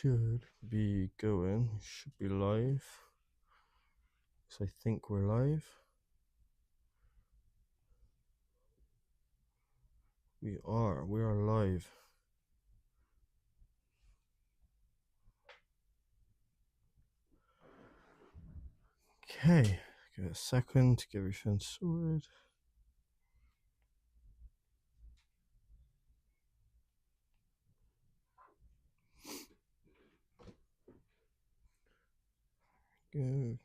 should be going, should be live. So I think we're live. We are live. Okay, give it a second to get everything sorted. Go.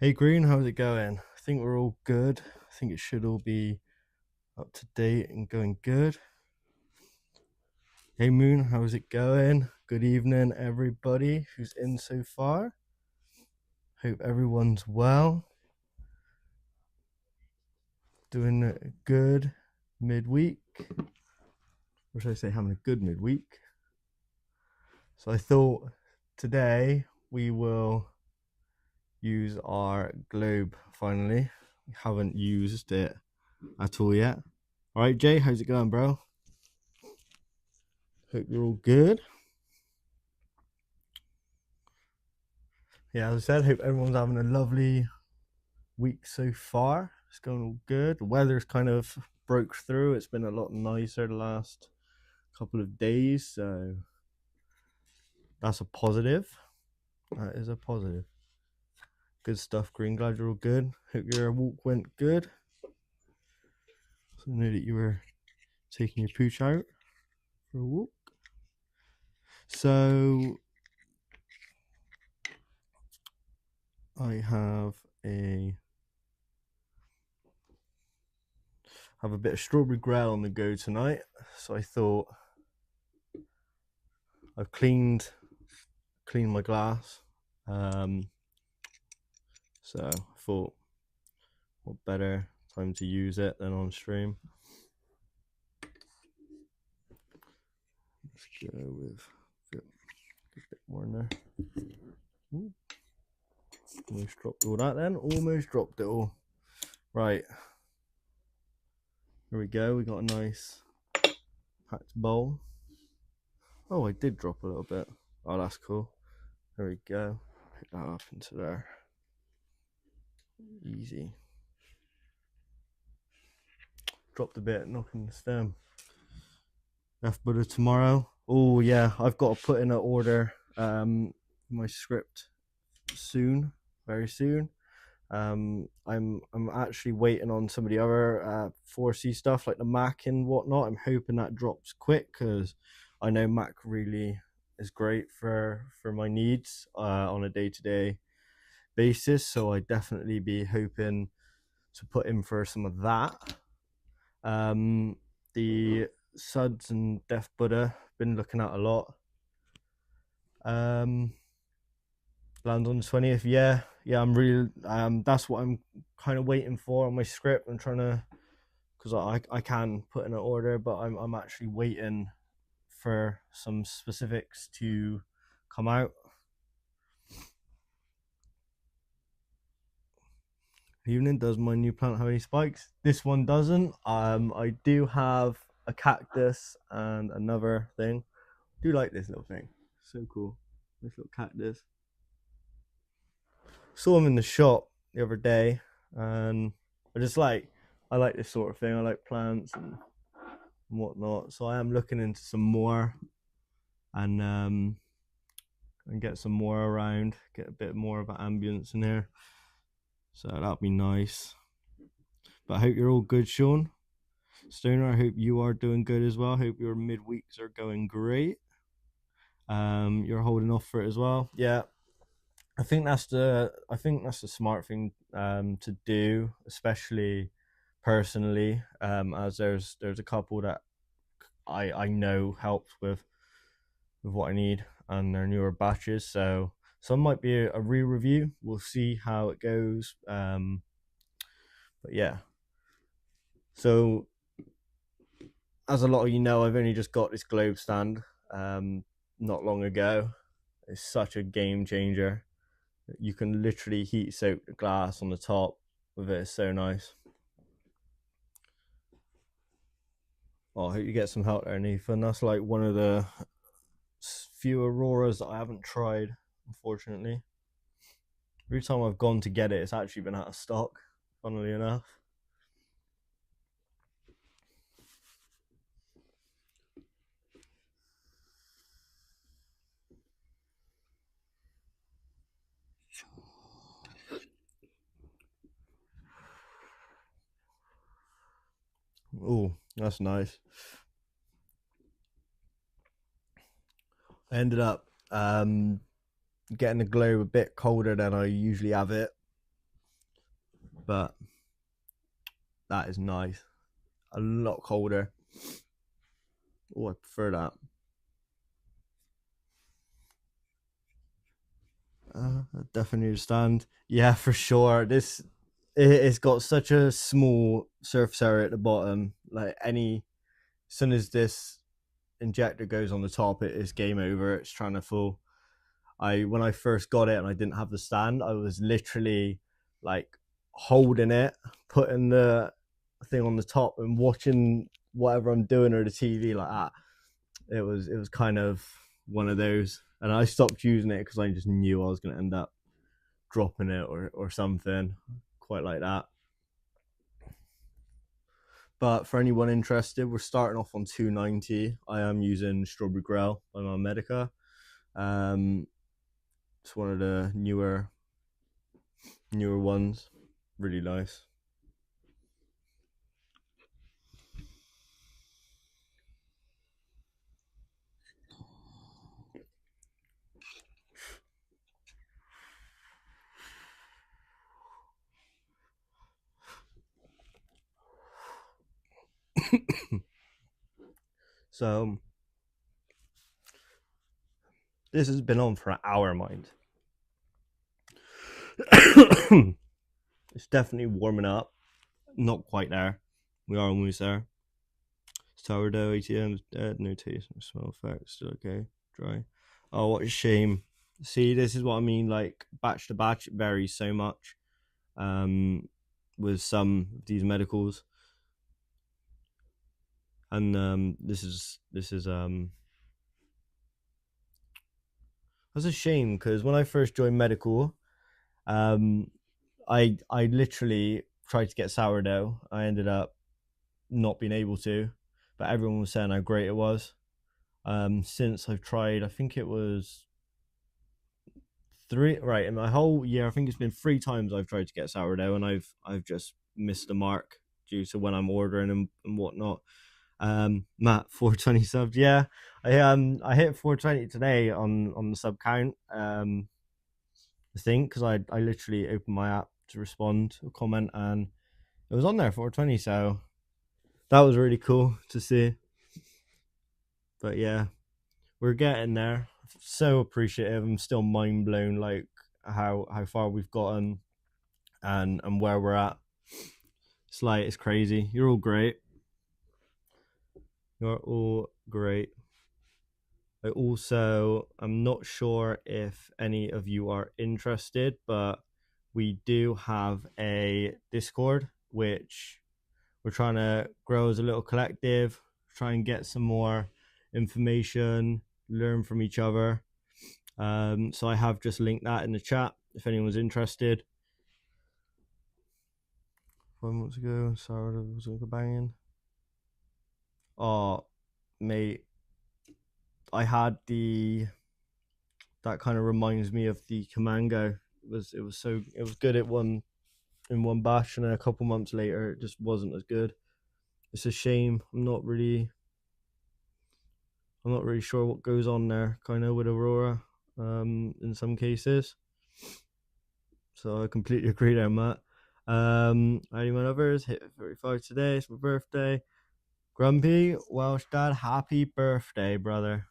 Hey Green, how's it going? I think we're all good. I think it should all be up to date and going good. Hey Moon, how's it going? Good evening, everybody who's in so far. Hope everyone's well. Doing good midweek. Or should I say having a good midweek? So I thought today we will use our globe finally. We haven't used it at all yet. All right, Jay, how's it going, bro? Hope you're all good. Yeah, as I said, hope everyone's having a lovely week so far. It's going all good. The weather's kind of broke through. It's been a lot nicer the last couple of days, so that's a positive. That is a positive. Good stuff, Green. Glad you're all good. Hope your walk went good. So I know that you were taking your pooch out for a walk. So I have a bit of strawberry grail on the go tonight. So I thought I've cleaned my glass. So I thought what better time to use it than on stream. Let's go with a bit more in there. Ooh. Almost dropped all that then. Almost dropped it all. Right. Here we go. We got a nice packed bowl. Oh, I did drop a little bit. Oh, that's cool. There we go. Pick that up into there. Easy. Dropped a bit, knocking the stem. Left butter tomorrow. Oh yeah, I've got to put in an order. My script soon, very soon. I'm actually waiting on some of the other 4C stuff like the Mac and whatnot. I'm hoping that drops quick because I know Mac really is great for my needs on a day-to-day basis. So I definitely be hoping to put in for some of that. The Suds and Def Buddha been looking at a lot. Lands on the 20th. Yeah, I'm really that's what I'm kind of waiting for on my script. I'm trying to, because I can put in an order, but I'm actually waiting for some specifics to come out. Evening, does my new plant have any spikes? This one doesn't. I do have a cactus and another thing. I do like this little thing. So cool. This little cactus. Saw him in the shop the other day, and I like this sort of thing. I like plants and whatnot. So I am looking into some more, and get some more around. Get a bit more of an ambience in here. So that'd be nice. But I hope you're all good, Sean. Stoner, I hope you are doing good as well. I hope your midweeks are going great. You're holding off for it as well. Yeah. I think that's the smart thing to do, especially personally, as there's a couple that I know helps with what I need, and they're newer batches, so some might be a re-review. We'll see how it goes. But yeah, so as a lot of you know, I've only just got this globe stand not long ago. It's such a game changer. You can literally heat soak the glass on the top with it. It's so nice. Oh, I hope you get some help there, Nathan. That's like one of the few Auroras that I haven't tried, unfortunately. Every time I've gone to get it, it's actually been out of stock, funnily enough. Oh, that's nice. I ended up getting the globe a bit colder than I usually have it, but that is nice. A lot colder. Oh, I prefer that. I definitely understand. Yeah, for sure. It's got such a small surface area at the bottom. Like as soon as this injector goes on the top, it is game over. It's trying to fall. When I first got it and I didn't have the stand, I was literally like holding it, putting the thing on the top and watching whatever I'm doing or the TV like that. It was kind of one of those, and I stopped using it because I just knew I was going to end up dropping it or something quite like that. But for anyone interested, we're starting off on 290. I am using Strawberry Grell by MaryJaneVapes. It's one of the newer ones. Really nice. So this has been on for an hour, mind. It's definitely warming up. Not quite there. We are almost there. Sourdough ATM is dead. No taste, no smell effect. Still okay. Dry. Oh, what a shame. See, this is what I mean. Like batch to batch, it varies so much. With some of these medicals, and this is that's a shame because when I first joined medical, um, I literally tried to get sourdough. I ended up not being able to, but everyone was saying how great it was. Since I've tried, I think it was three, right, in my whole year, I think it's been 3 times I've tried to get sourdough, and I've just missed the mark due to when I'm ordering and whatnot. Matt 420 subs, yeah. I hit 420 today on the sub count. I think because I literally opened my app to respond to a comment and it was on there 420, so that was really cool to see. But yeah, we're getting there. So appreciative. I'm still mind blown, like how far we've gotten and where we're at. It's like it's crazy. You're all great. You're all great. I'm not sure if any of you are interested, but we do have a Discord which we're trying to grow as a little collective, try and get some more information, learn from each other. So I have just linked that in the chat if anyone's interested. 5 months ago, Sarah was banging. Oh, mate, I had that kind of reminds me of the Commando. It was good at one in one bash, and then a couple months later it just wasn't as good. It's a shame. I'm not really sure what goes on there, kind of with Aurora, in some cases. So I completely agree there, Matt. Anyone others hit 35 today? It's my birthday. Grumpy Welsh Dad, happy birthday, brother.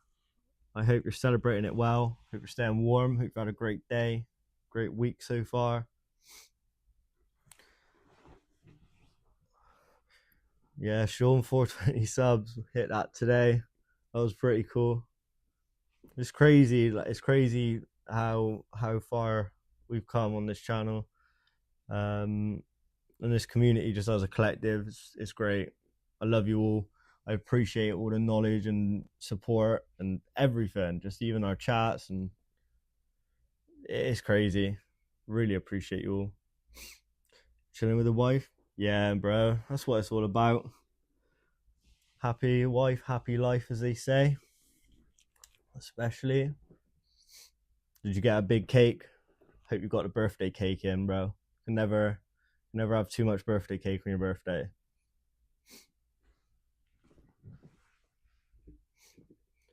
I hope you're celebrating it well. Hope you're staying warm. Hope you've had a great day, great week so far. Yeah, Sean 420 subs hit that today. That was pretty cool. It's crazy. Like it's crazy how far we've come on this channel. And this community just as a collective, it's great. I love you all. I appreciate all the knowledge and support and everything. Just even our chats, and it's crazy. Really appreciate you all. Chilling with the wife, yeah, bro. That's what it's all about. Happy wife, happy life, as they say. Especially, did you get a big cake? Hope you got the birthday cake in, bro. You can never have too much birthday cake on your birthday.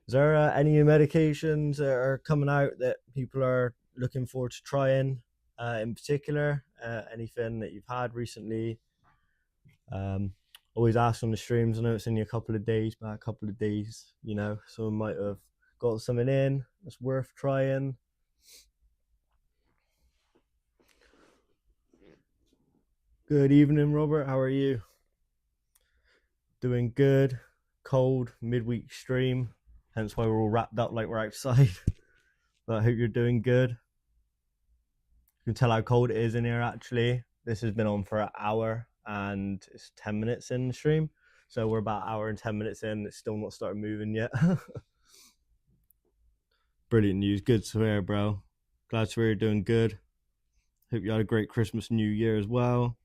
Is there any new medications that are coming out that people are looking forward to trying? In particular, anything that you've had recently? Always ask on the streams. I know it's only a couple of days, but a couple of days, you know, someone might have got something in that's worth trying. Good evening, Robert. How are you? Doing good. Cold midweek stream, hence why we're all wrapped up like we're outside. But I hope you're doing good. You can tell how cold it is in here. Actually, this has been on for an hour and it's 10 minutes in the stream, so we're about an hour and 10 minutes in. It's still not started moving yet. Brilliant news. Good to hear, bro. Glad to hear you're doing good. Hope you had a great Christmas, New Year as well.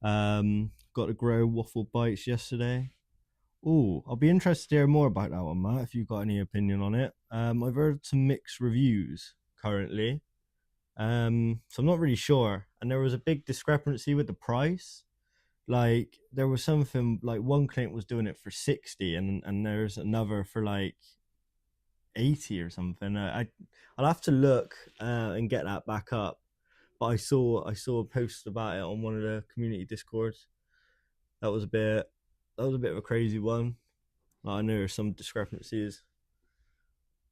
Got to grow waffle bites yesterday. Oh, I'll be interested to hear more about that one, Matt, if you've got any opinion on it. I've heard some mixed reviews currently. So I'm not really sure. And there was a big discrepancy with the price. Like there was something like one clinic was doing it for 60 and there's another for like 80 or something. I'll have to look and get that back up. But I saw a post about it on one of the community discords. That was a bit of a crazy one. I know there's some discrepancies,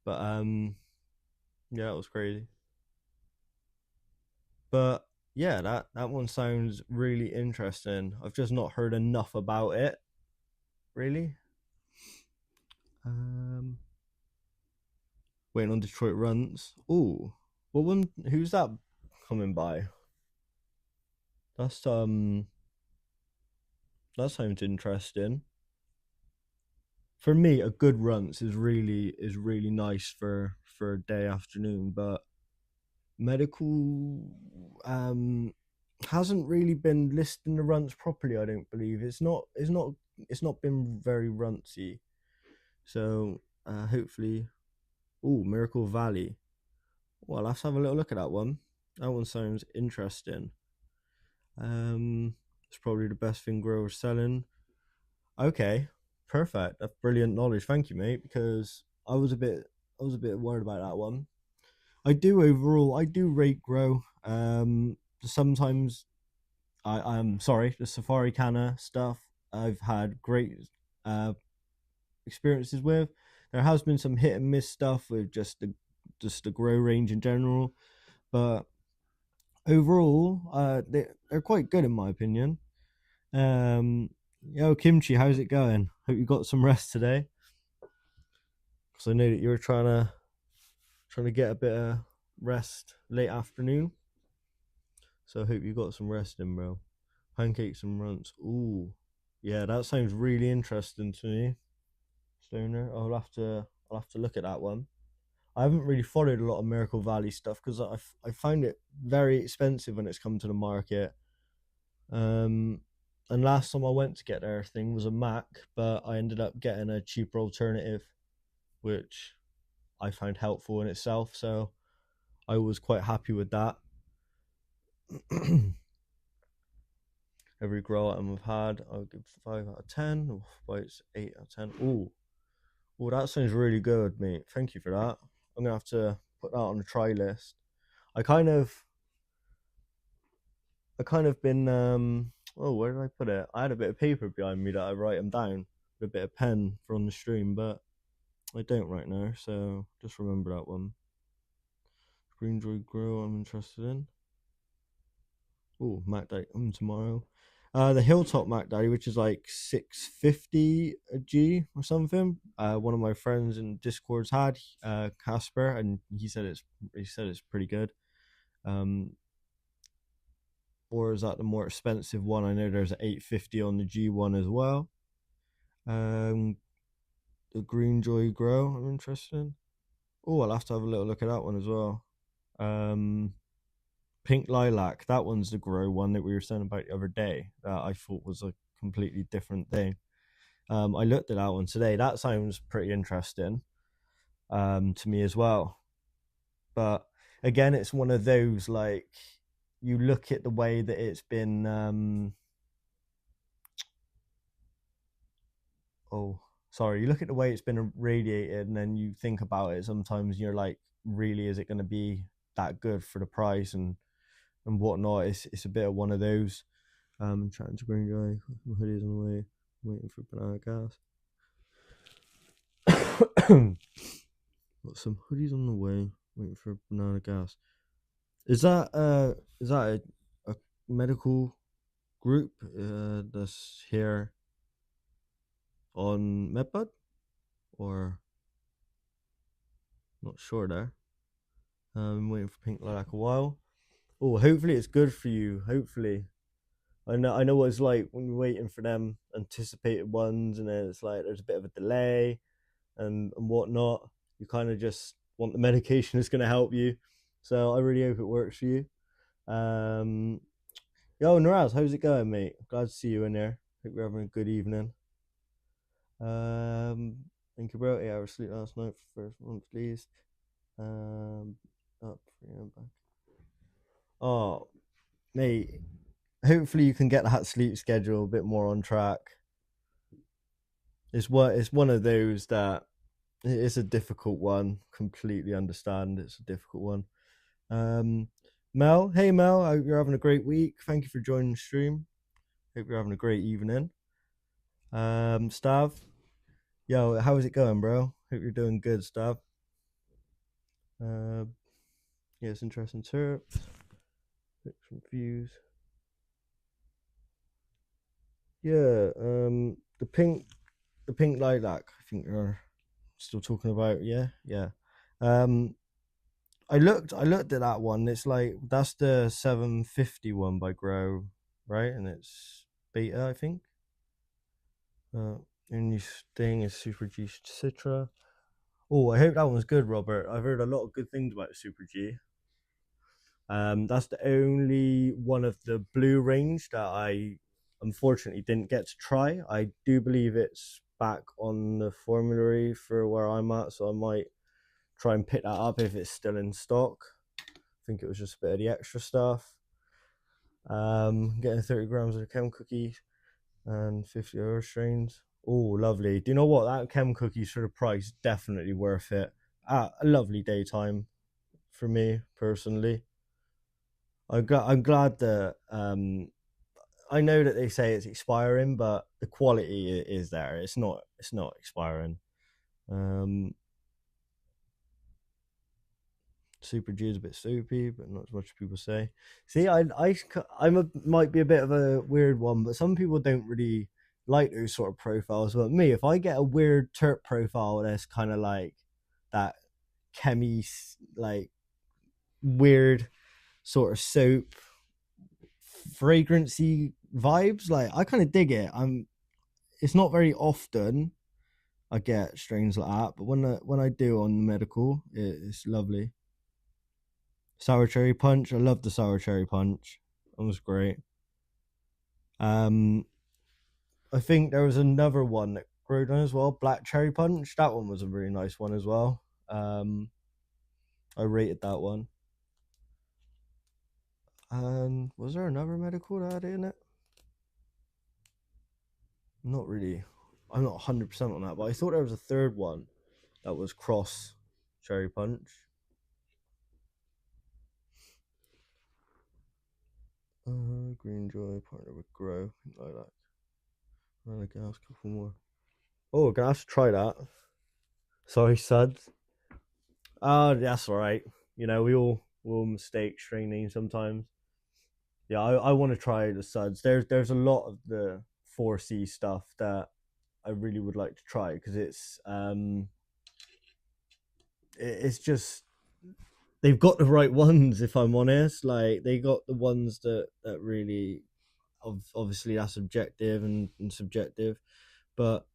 but yeah, it was crazy. But yeah, that one sounds really interesting. I've just not heard enough about it, really. Waiting on Detroit runs. Ooh, what one? Who's that coming by? That sounds interesting. For me, a good runts is really nice for a day afternoon, but medical hasn't really been listing the runts properly. I don't believe it's not been very runtsy. So hopefully, Miracle Valley. Well, let's have a little look at that one. That one sounds interesting. It's probably the best thing growers selling. Okay, perfect. That's brilliant knowledge. Thank you, mate. Because I was a bit worried about that one. I do rate grow. Sometimes I'm sorry, the Safari Canna stuff I've had great experiences with. There has been some hit and miss stuff with just the grow range in general, but overall, they're quite good in my opinion. Yo, Kimchi, how's it going? Hope you got some rest today, because I know that you were trying to get a bit of rest late afternoon. So I hope you got some rest in, bro. Pancakes and runts. Ooh, yeah, that sounds really interesting to me. Stoner, I'll have to look at that one. I haven't really followed a lot of Miracle Valley stuff because I find it very expensive when it's come to the market. And last time I went to get their thing was a Mac, but I ended up getting a cheaper alternative, which I found helpful in itself. So I was quite happy with that. Every grow item I've had, I'll give 5 out of 10. Bites 8 out of 10. Ooh, that sounds really good, mate. Thank you for that. I'm gonna have to put that on the try list. I kind of been where did I put it? I had a bit of paper behind me that I write them down with a bit of pen for on the stream, but I don't right now, so just remember that one. Green Joy Grow I'm interested in. Mac Day tomorrow. The Hilltop Mac Daddy, which is like 650 a G or something. One of my friends in Discord's had Casper, and he said it's pretty good. Or is that the more expensive one? I know there's an 850 on the G1 as well. The Green Joy Grow, I'm interested in. Oh, I'll have to have a little look at that one as well. Pink Lilac, that one's the grow one that we were saying about the other day that I thought was a completely different thing. I looked at that one today. That sounds pretty interesting to me as well. But again, it's one of those, like, you look at the way that it's been you look at the way it's been irradiated, and then you think about it sometimes, you're like, really, is it going to be that good for the price and whatnot? It's a bit of one of those. Chatting to Green Guy, my hoodie's on the way, waiting for banana gas. Got some hoodies on the way, waiting for banana gas. Is that a medical group that's here on MedBud, or not sure there? I'm waiting for Pink Lilac a while. Oh, hopefully it's good for you. Hopefully, I know what it's like when you're waiting for them anticipated ones, and then it's like there's a bit of a delay and whatnot. You kind of just want the medication that's going to help you. So I really hope it works for you. Yo, Naraz, how's it going, mate? Glad to see you in there. Hope you're having a good evening. Thank you, bro. 8 hours sleep last night for the first month at least. Up 3 back. Oh, mate. Hopefully you can get that sleep schedule a bit more on track. It's one of those that it's a difficult one. Completely understand. It's a difficult one. Mel, hey Mel, I hope you're having a great week. Thank you for joining the stream. Hope you're having a great evening. Stav, yo, how is it going, bro? Hope you're doing good, Stav. Yeah, it's interesting terps. Some views. Yeah, the pink lilac, I think you're still talking about. Yeah. I looked at that one. It's like, that's the 750 one by Grow, right? And it's beta, I think. Only thing is Super G Citra. Oh, I hope that one's good, Robert. I've heard a lot of good things about the Super G. That's the only one of the blue range that I unfortunately didn't get to try. I do believe it's back on the formulary for where I'm at, so I might try and pick that up if it's still in stock. I think it was just a bit of the extra stuff. Getting 30 grams of chem cookie and 50 other strains. Oh, lovely. Do you know what? That chem cookies for the price, definitely worth it. A lovely daytime for me personally. I'm glad that I know that they say it's expiring, but the quality is there. It's not expiring. Super G is a bit soupy, but not as much as people say. See, might be a bit of a weird one, but some people don't really like those sort of profiles. But me, if I get a weird terp profile that's kind of like that chemi, like weird sort of soap fragrancy vibes, like, I kind of dig it. It's not very often I get strains like that, but when I do on the medical, it's lovely. Sour cherry punch, I love the sour cherry punch. That was great. I think there was another one that growed on as well, black cherry punch. That one was a really nice one as well. I rated that one. And was there another medical that had it in it? Not really. I'm not 100% on that, but I thought there was a third one that was cross cherry punch. Green Joy, partner with Grow, like that. I can ask a couple more. Oh, gonna have to try that. Sorry, suds. Oh, that's all right. You know, we all mistake strain names sometimes. Yeah, I want to try the suds. There's a lot of the 4C stuff that I really would like to try because it's just they've got the right ones. If I'm honest, like they got the ones that really obviously that's objective and subjective, but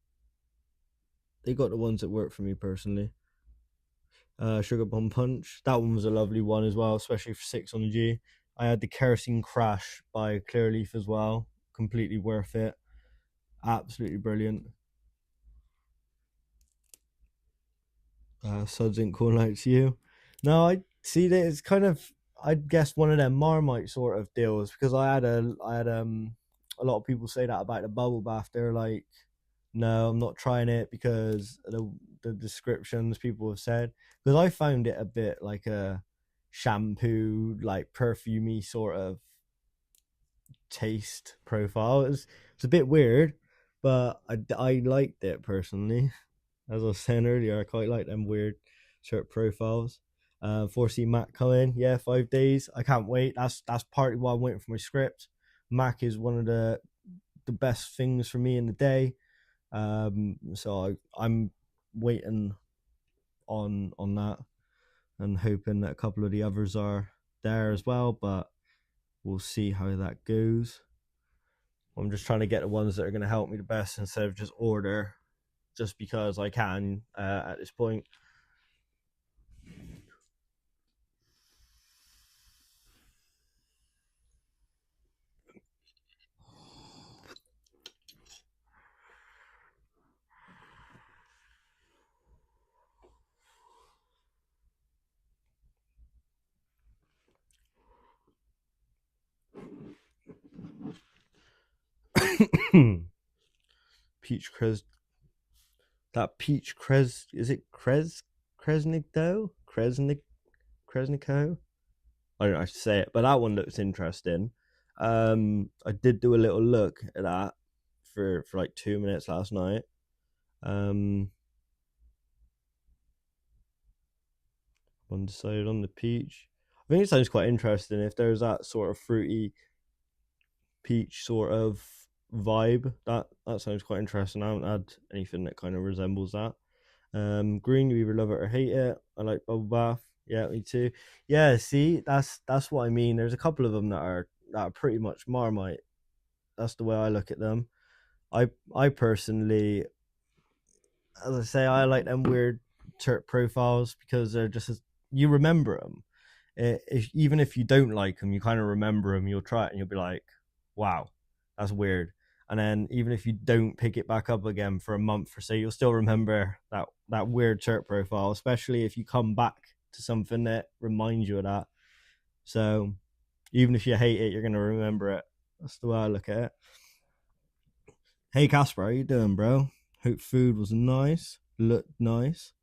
they got the ones that work for me personally. Sugar Bomb Punch, that one was a lovely one as well, especially for 6 on the G. I had the Kerosene Crash by Clearleaf as well, completely worth it, absolutely brilliant. Suds ain't calling out to you. No, I see that it's kind of, I guess, one of them Marmite sort of deals because I had a lot of people say that about the bubble bath. They're like, no, I'm not trying it because the descriptions people have said. Because I found it a bit like a shampoo, like perfumey sort of taste profile. It's a bit weird, but I liked it personally. As I was saying earlier, I quite like them weird shirt profiles. 4C Mac coming, yeah, 5 days. I can't wait. That's partly why I'm waiting for my script. Mac is one of the best things for me in the day. So I'm waiting on that and hoping that a couple of the others are there as well, but we'll see how that goes. I'm just trying to get the ones that are going to help me the best instead of just order just because I can at this point. Peach Crez, that Peach Crez, is it Kresnik dough? Kresnico? I don't know how to say it, but that one looks interesting. I did do a little look at that for like 2 minutes last night. Undecided on the peach. I think it sounds quite interesting if there's that sort of fruity peach sort of vibe. That sounds quite interesting. I haven't had anything that kind of resembles that. Green, you either love it or hate it. I like bubble bath. Yeah, me too. Yeah, see, that's what I mean. There's a couple of them that are pretty much Marmite. That's the way I look at them. I personally, as I say, I like them weird turret profiles because they're just you remember them. Even if you don't like them, you kind of remember them. You'll try it and you'll be like, "Wow, that's weird." And then even if you don't pick it back up again for a month or so, you'll still remember that weird turret profile, especially if you come back to something that reminds you of that. So even if you hate it, you're gonna remember it. That's the way I look at it. Hey Casper, how you doing, bro? Hope food was nice, looked nice.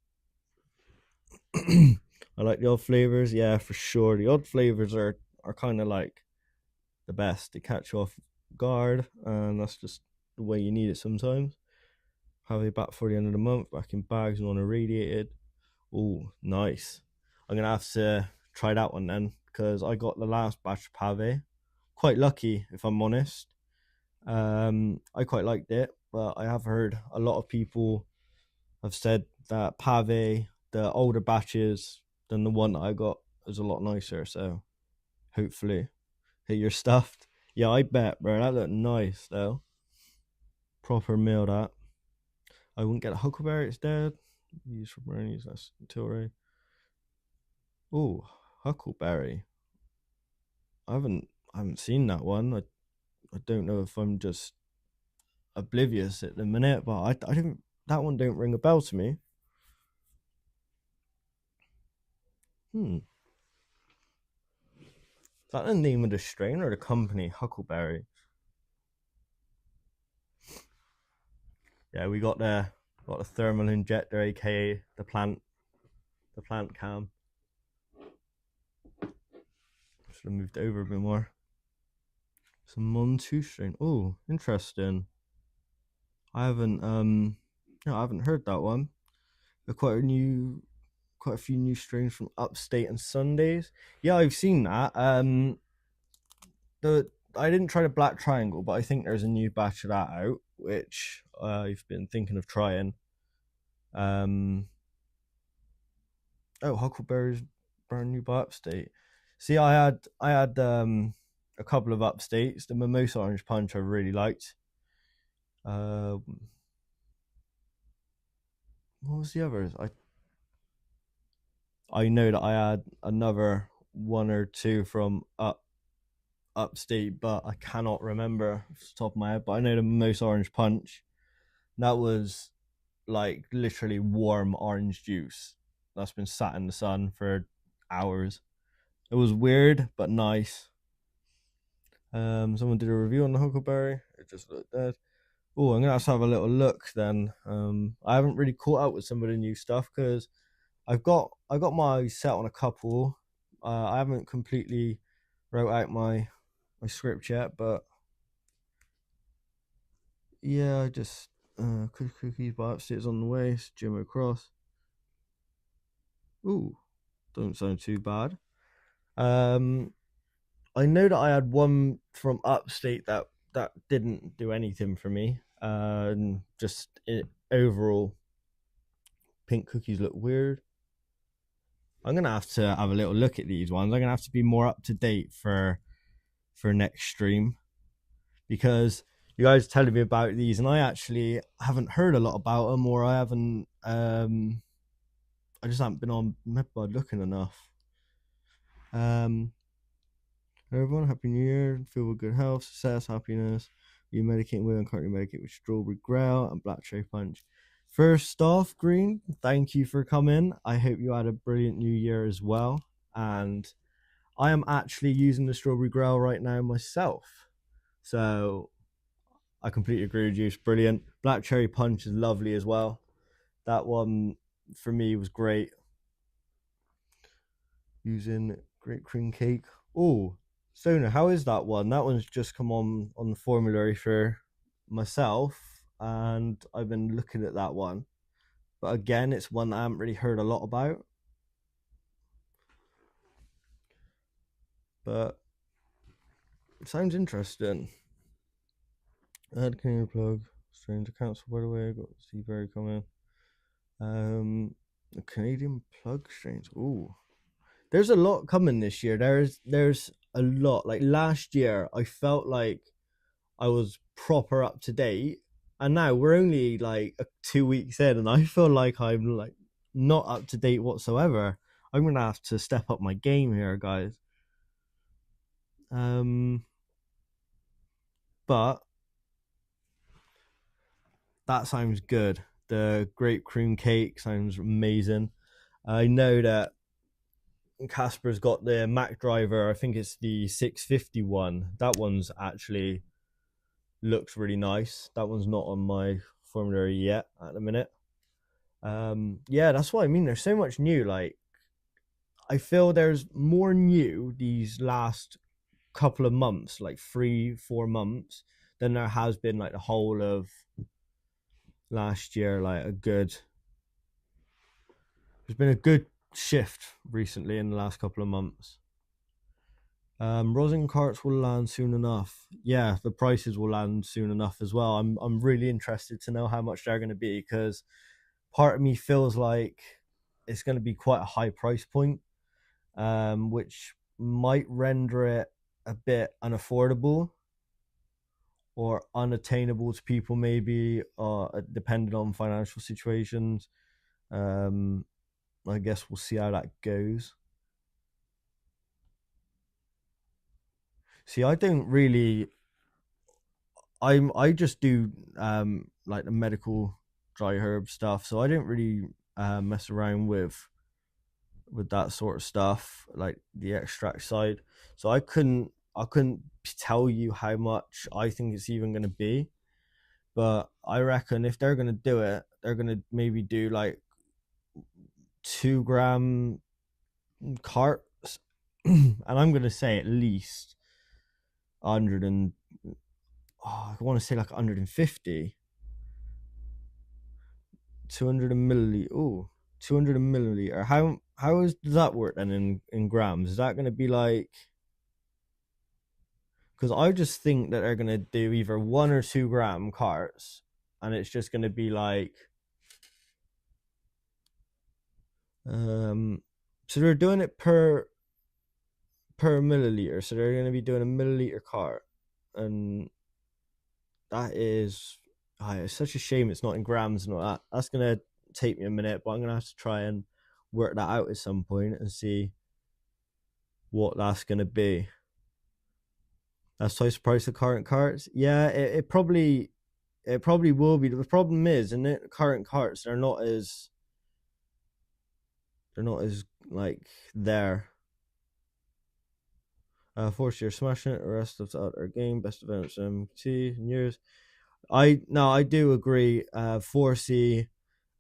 I like the odd flavors, yeah, for sure. The odd flavors are kind of like the best. They catch you off guard, and that's just the way you need it sometimes. Have it back for the end of the month, back in bags and unirradiated. Oh, nice. I'm gonna have to try that one then because I got the last batch of pave. Quite lucky, if I'm honest. I quite liked it, but I have heard a lot of people have said that pave, the older batches than the one that I got, is a lot nicer. So hopefully, hey, you're stuffed. Yeah, I bet, bro. That looked nice though. Proper meal that. I wouldn't get a huckleberry. It's dead. Use for brownies. That's Tilray. Oh, huckleberry. I haven't seen that one. I don't know if I'm just oblivious at the minute, but I don't. That one don't ring a bell to me. Is that the name of the strain or the company? Huckleberry. Yeah, we got the thermal injector, aka the plant cam. Should have moved over a bit more. Some Montu strain. Oh, interesting. I haven't no, I haven't heard that one. They're quite a few new strains from Upstate and Sundays. Yeah, I've seen that. I didn't try the Black Triangle, but I think there's a new batch of that out, which I've been thinking of trying. Huckleberry's brand new by Upstate. See, I had a couple of Upstates. The Mimosa Orange Punch I really liked. What was the others? I know that I had another one or two from Upstate, but I cannot remember off the top of my head. But I know the Mimosa Orange Punch. That was like literally warm orange juice that's been sat in the sun for hours. It was weird but nice. Someone did a review on the Huckleberry. It just looked dead. Oh, I'm gonna have to have a little look then. I haven't really caught up with some of the new stuff because I got my set on a couple. I haven't completely wrote out my script yet, but yeah, I just cookies by Upstairs on the way. Jimmo Cross. Ooh, don't sound too bad. I know that I had one from Upstate that didn't do anything for me. Overall, pink cookies look weird. I'm gonna have to have a little look at these ones. I'm gonna have to be more up to date for next stream because you guys are telling me about these, and I actually haven't heard a lot about them, or I haven't. I just haven't been on Medbud looking enough. Everyone, happy New Year. Feel with good health, success, happiness. You medicating with and currently medicate with strawberry growl and black cherry punch. First off, Green, thank you for coming. I hope you had a brilliant New Year as well. And I am actually using the strawberry growl right now myself. So I completely agree with you. It's brilliant. Black cherry punch is lovely as well. That one for me was great. Using great cream cake. Oh, Sona, how is that one? That one's just come on the formulary for myself, and I've been looking at that one. But again, it's one that I haven't really heard a lot about. But it sounds interesting. Add Canadian plug. Strange council, by the way. I got Seaberry coming. The Canadian plug strains. Ooh. There's a lot coming this year. There's a lot. Like last year, I felt like I was proper up to date, and now we're only like 2 weeks in, and I feel like I'm like not up to date whatsoever. I'm gonna have to step up my game here, guys. But that sounds good. The grape cream cake sounds amazing. I know that Casper's got the Mac driver. I think it's the 650 one. That one's actually looks really nice. That one's not on my formulary yet at the minute. Yeah, that's what I mean. There's so much new. Like, I feel there's more new these last couple of months, like 3-4 months, than there has been like the whole of last year. There's been a good shift recently in the last couple of months. Rosin carts will land soon enough. Yeah, the prices will land soon enough as well. I'm really interested to know how much they're going to be, because part of me feels like it's going to be quite a high price point, which might render it a bit unaffordable or unattainable to people, maybe, depending on financial situations. I guess we'll see how that goes. See, I don't really. I just do like the medical dry herb stuff, so I don't really mess around with that sort of stuff, like the extract side. So I couldn't tell you how much I think it's even going to be, but I reckon if they're going to do it, they're going to maybe do like 2 gram carts, and I'm going to say at least 100 and I want to say like 150, 200 milliliter. Oh, 200 milliliter. Does that work then in grams? Is that going to be like? because I just think that they're gonna do either 1 or 2 gram carts, and it's just gonna be like, so they're doing it per milliliter, so they're gonna be doing a milliliter cart, and that is, it's such a shame it's not in grams and all that. That's gonna take me a minute, but I'm gonna have to try and work that out at some point and see what that's gonna be. That's twice the price of current carts. Yeah, it probably will be. The problem is, in the current carts, they're not as like there. Force you're smashing it. The rest of the other game, best events MT in years. I do agree. 4C,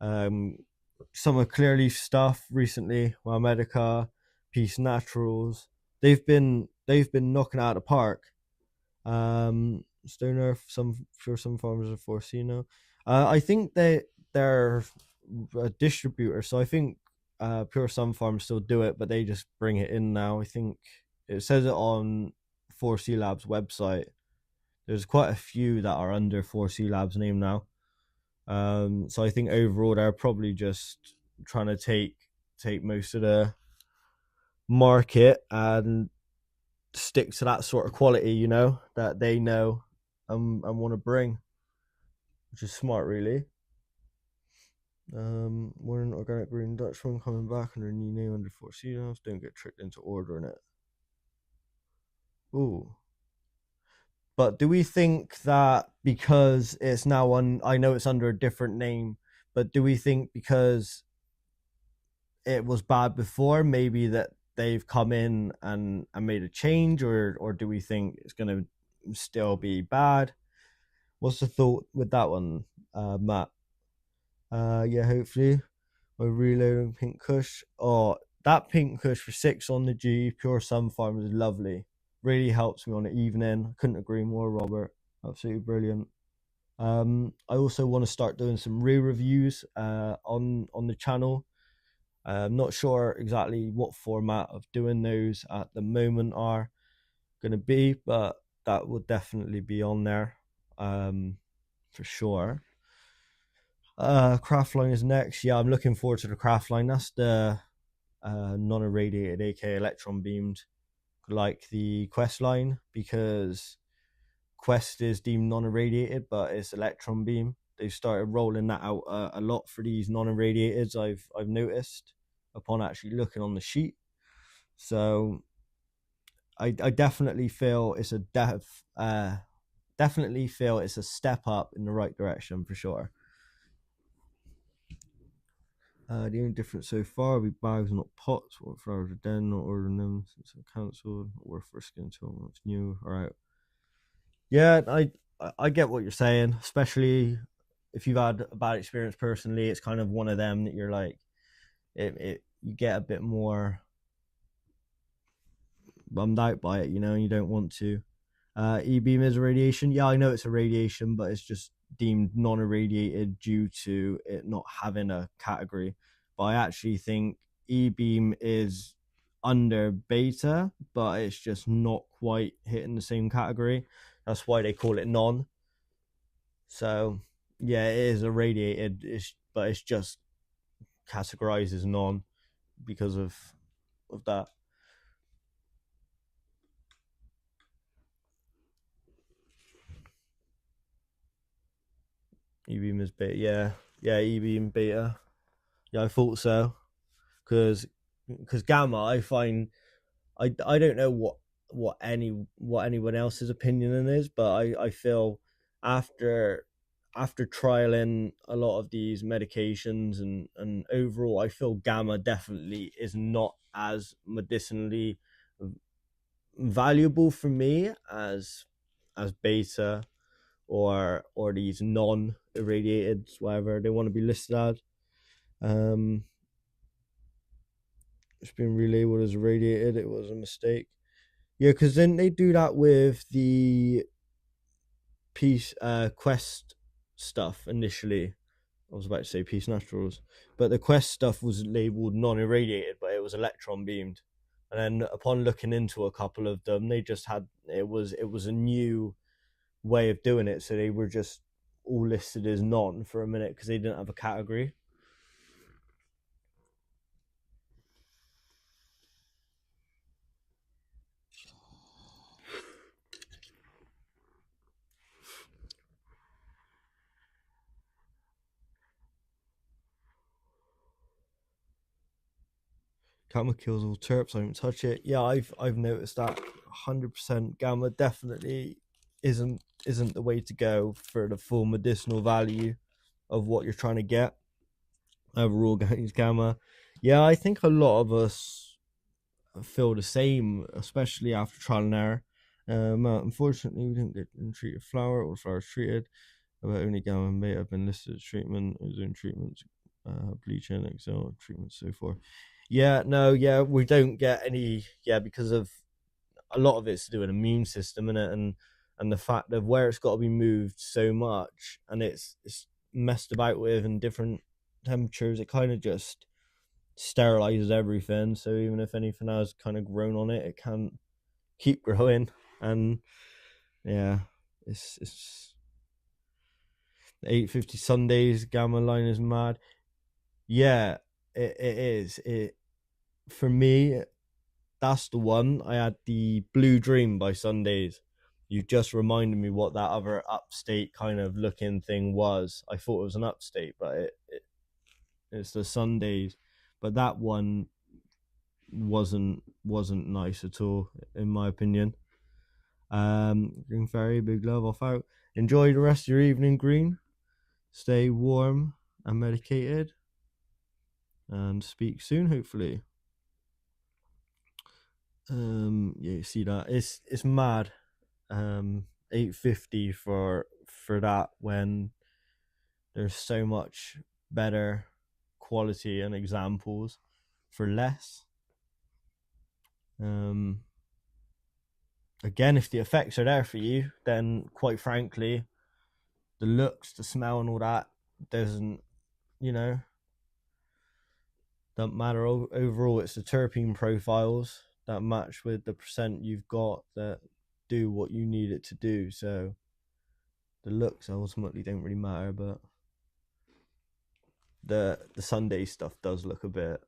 some of Clearleaf stuff recently, Well Medica, Peace Naturals. They've been knocking out of the park. Stoner, some farmers of 4C now. I think they're a distributor, so I think Pure Sun Farms still do it, but they just bring it in now. I think it says it on 4C Labs website. There's quite a few that are under 4C Labs name now. So I think overall they're probably just trying to take most of the market and stick to that sort of quality, you know, that they know and want to bring, which is smart, really. Modern Organic Green Dutchman coming back under a new name under 4C Labs. Don't get tricked into ordering it. Ooh. But do we think that because it's now on, I know it's under a different name, but do we think because it was bad before, maybe that they've come in and made a change, or do we think it's going to still be bad? What's the thought with that one, Matt? Yeah, hopefully. We're reloading Pink Kush. Oh, that Pink Kush for 6 on the G, Pure Sun Farm is lovely. Really helps me on the evening. I couldn't agree more, Robert. Absolutely brilliant. I also want to start doing some re-reviews on the channel. I'm not sure exactly what format of doing those at the moment are going to be, but that will definitely be on there for sure. Craft line is next. Yeah, I'm looking forward to the craft line. That's the non-irradiated, aka electron beamed, like the Quest line, because Quest is deemed non-irradiated, but it's electron beam. They've started rolling that out a lot for these non-irradiateds. I've noticed upon actually looking on the sheet. So I definitely feel it's definitely feel it's a step up in the right direction for sure. The only difference so far will be bags, not pots. What flowers are dead, not ordering them since I'm cancelled. Not worth risking until it's new. All right. Yeah, I get what you're saying, especially if you've had a bad experience personally. It's kind of one of them that you're like, you get a bit more bummed out by it, you know, and you don't want to. E-beam is a radiation. Yeah, I know it's a radiation, but it's just deemed non-irradiated due to it not having a category. But I actually think E-beam is under beta, but it's just not quite hitting the same category. That's why they call it non. So yeah, it is irradiated, but it's just categorized as non because of that. E-beam is beta. Yeah, E-beam beta. Yeah, I thought so. Because gamma, I find I don't know what anyone else's opinion is, but I feel after trialing a lot of these medications and overall, I feel gamma definitely is not as medicinally valuable for me as beta or these non-irradiated, whatever they want to be listed as. It's been relabeled as irradiated. It was a mistake. Yeah, because then they do that with the Quest stuff initially. I was about to say Peace Naturals, but the Quest stuff was labeled non-irradiated, but it was electron beamed. And then upon looking into a couple of them, they just had it was a new way of doing it, so they were just all listed as non for a minute because they didn't have a category. Gamma kills all terps. I don't touch it. Yeah, I've noticed that 100%. Gamma definitely isn't the way to go for the full medicinal value of what you're trying to get. Overall, use gamma. Yeah, I think a lot of us feel the same, especially after trial and error. Unfortunately, we didn't get treated flower or flowers treated. About only gamma and beta have been listed as treatment, ozone treatments, bleaching, exo treatments, so forth. Yeah, no, yeah, we don't get any, because of a lot of it's to do with immune system, innit? And the fact of where it's got to be moved so much, and it's messed about with in different temperatures, it kind of just sterilizes everything. So even if anything has kind of grown on it, it can't keep growing. And yeah, it's 850 Sundays gamma line is mad. Yeah, it is. It for me, that's the one. I had the Blue Dream by Sundays. You just reminded me what that other upstate kind of looking thing was. I thought it was an upstate, but it's the Sundays. But that one wasn't nice at all, in my opinion. Green Fairy, big love off out. Enjoy the rest of your evening, Green. Stay warm and medicated, and speak soon, hopefully. Yeah, you see that it's mad. 850 for that when there's so much better quality and examples for less. Again, if the effects are there for you, then quite frankly, the looks, the smell, and all that doesn't, doesn't matter. Overall, it's the terpene profiles that match with the percent you've got that do what you need it to do. So the looks ultimately don't really matter, but the Sunday stuff does look a bit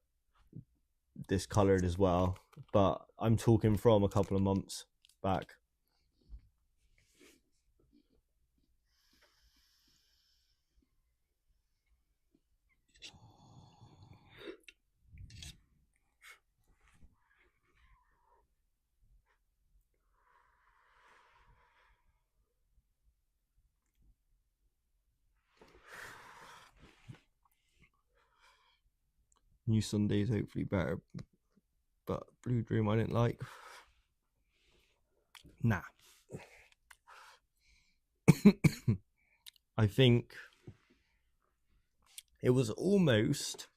discolored as well. But I'm talking from a couple of months back. New Sundays hopefully better, but Blue Dream I didn't like. Nah. I think it was almost,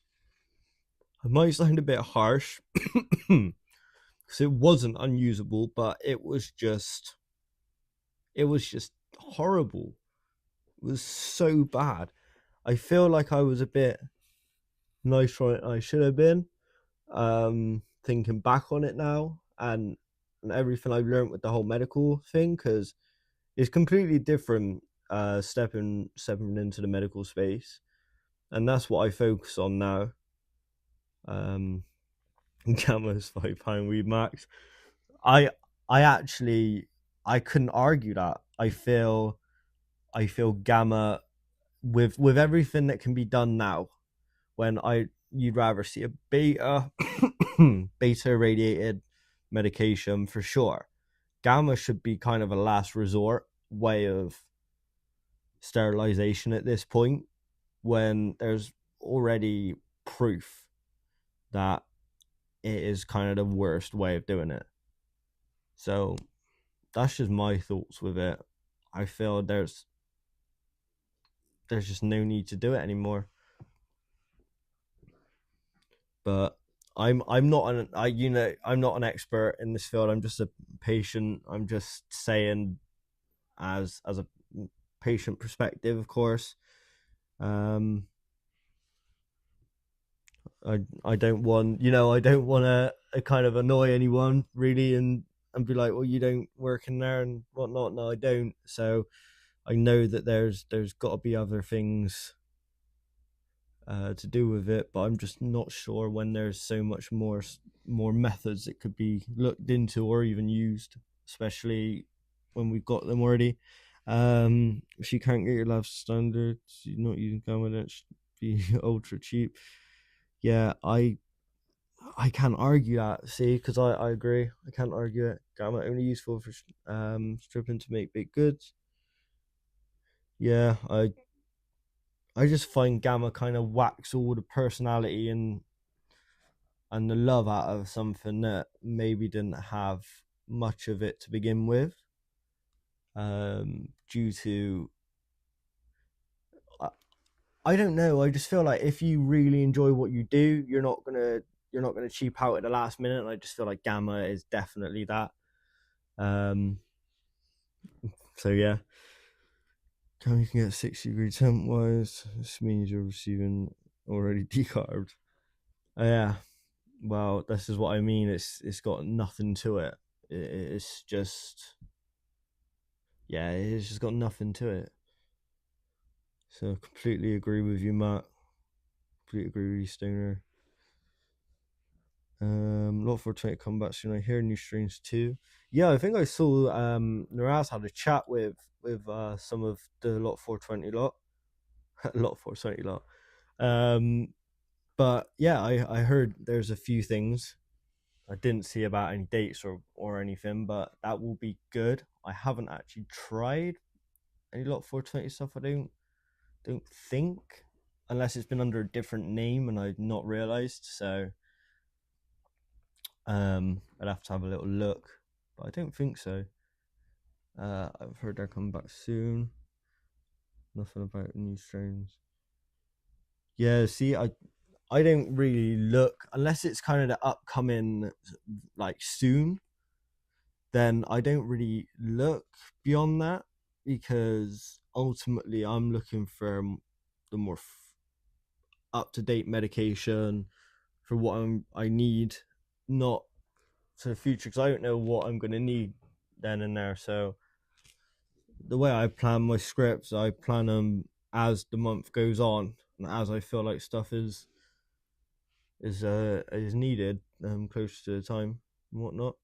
I might sound a bit harsh because it wasn't unusable, but it was just horrible. It was so bad. I feel like I was a bit nicer on it than I should have been. Thinking back on it now, and everything I've learned with the whole medical thing, because it's completely different stepping into the medical space, and that's what I focus on now. Gamma's £5 weed max. I actually I couldn't argue that. I feel gamma with everything that can be done now, when you'd rather see a beta beta radiated medication for sure. Gamma should be kind of a last resort way of sterilization at this point, when there's already proof that it is kind of the worst way of doing it. So that's just my thoughts with it. I feel there's just no need to do it anymore. But I'm not I'm not an expert in this field. I'm just a patient. I'm just saying as a patient perspective, of course. I don't want, you know, I don't want to kind of annoy anyone really, and be like, well, you don't work in there and whatnot. No, I don't. So I know that there's got to be other things to do with it, but I'm just not sure when there's so much more methods that could be looked into or even used, especially when we've got them already. If you can't get your lab standards, you're not using gamma, then it should be ultra cheap. Yeah, I can't argue that. See, because I agree. I can't argue it. Gamma only useful for stripping to make big goods. Yeah, I just find gamma kind of whacks all the personality and the love out of something that maybe didn't have much of it to begin with. Due to I don't know. I just feel like if you really enjoy what you do, you're not gonna cheap out at the last minute. And I just feel like gamma is definitely that. Um, so yeah, you can get 60-degree temp wise. This means you're receiving already decarbed. Yeah, well, this is what I mean. It's got nothing to it. It's just, yeah, it's just got nothing to it. So completely agree with you, Matt. Completely agree with you, Stoner. Lot 420 come back soon. I hear new strains too. Yeah, I think I saw Naraz had a chat with some of the lot 420 lot. Lot 420 lot. But yeah, I heard there's a few things. I didn't see about any dates or anything, but that will be good. I haven't actually tried any lot 420 stuff. I don't think, unless it's been under a different name and I've not realized. So I'd have to have a little look, but I don't think so. I've heard they're coming back soon. Nothing about new strains. Yeah, see, I don't really look unless it's kind of the upcoming, like, soon. Then I don't really look beyond that, because ultimately I'm looking for the more up to date medication for what I need, not to the future, because I don't know what I'm going to need then and there. So the way I plan my scripts, I plan them as the month goes on and as I feel like stuff is needed, close to the time and whatnot.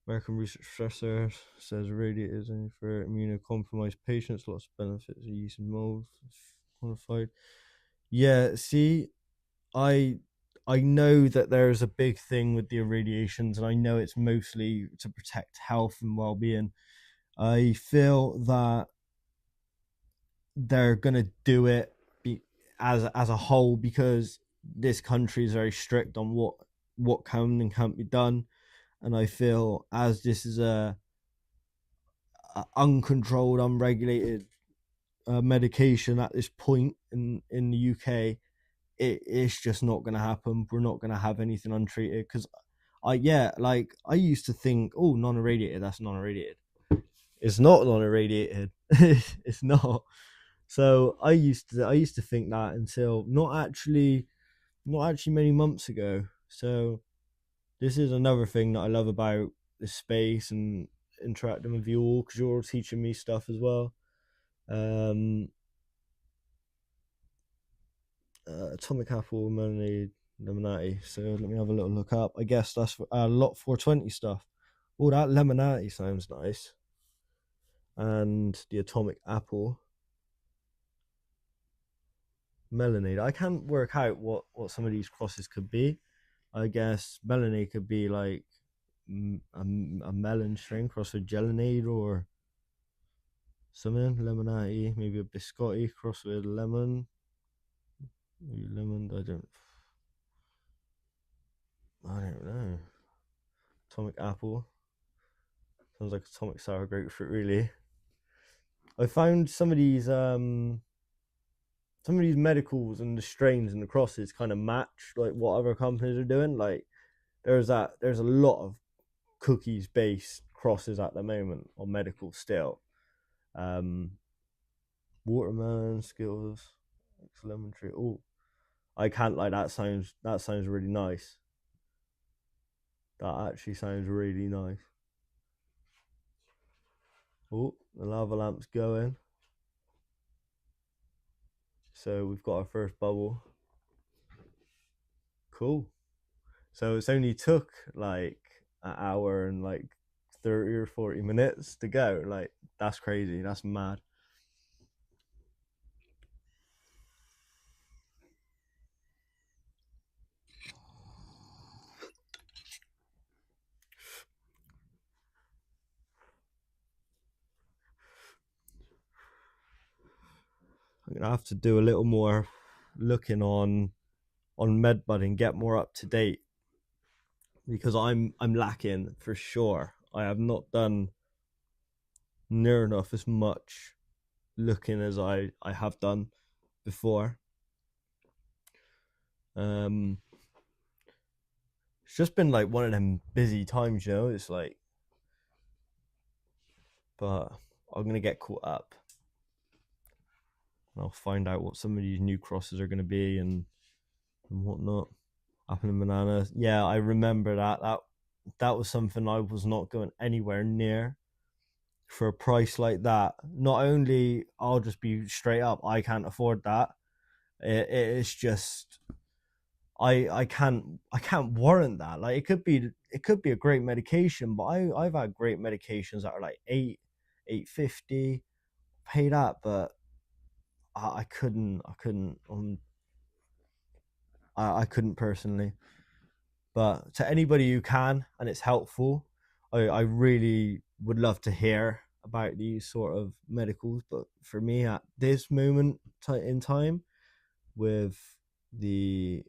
American Research Professor says radiators only for immunocompromised patients. Lots of benefits of yeast and mold quantified. Yeah, see, I know that there is a big thing with the irradiations, and I know it's mostly to protect health and well-being. I feel that they're gonna do it as a whole, because this country is very strict on what can and can't be done, and I feel as this is a uncontrolled, unregulated medication at this point in the UK, it's just not going to happen. We're not going to have anything untreated, because I used to think, oh, non-irradiated, that's non-irradiated. It's not non-irradiated. It's not. So I used to think that until not actually many months ago. So this is another thing that I love about this space and interacting with you all, because you're all teaching me stuff as well. Atomic Apple, Melanie, Lemonati. So let me have a little look up. I guess that's lot 420 stuff. Oh, that Lemonati sounds nice. And the Atomic Apple. Melanade. I can't work out what some of these crosses could be. I guess Melanade could be like a melon strain cross with Gelinade or something. Lemonati, maybe a biscotti cross with lemon. Maybe lemon. I don't know. Atomic Apple. Sounds like atomic sour grapefruit, really. I found some of these medicals and the strains and the crosses kind of match like what other companies are doing. Like there's a lot of cookies based crosses at the moment on medical still. Watermelon, Skittles, lemon tree. Oh, I can't lie, that sounds really nice. That actually sounds really nice. Oh, the lava lamp's going. So we've got our first bubble. Cool. So it's only took like an hour and like 30 or 40 minutes to go. Like, that's crazy. That's mad. I'm gonna have to do a little more looking on MedBud and get more up to date, because I'm lacking for sure. I have not done near enough as much looking as I have done before. It's just been like one of them busy times, you know. It's like, but I'm gonna get caught up. I'll find out what some of these new crosses are gonna be and whatnot. Apple and banana. Yeah, I remember that was something I was not going anywhere near for a price like that. Not only, I'll just be straight up, I can't afford that. It's just I can't warrant that. Like, it could be a great medication, but I've had great medications that are like 850, pay that, but I couldn't I couldn't personally. But to anybody who can and it's helpful, I really would love to hear about these sort of medicals. But for me, at this moment in time, with the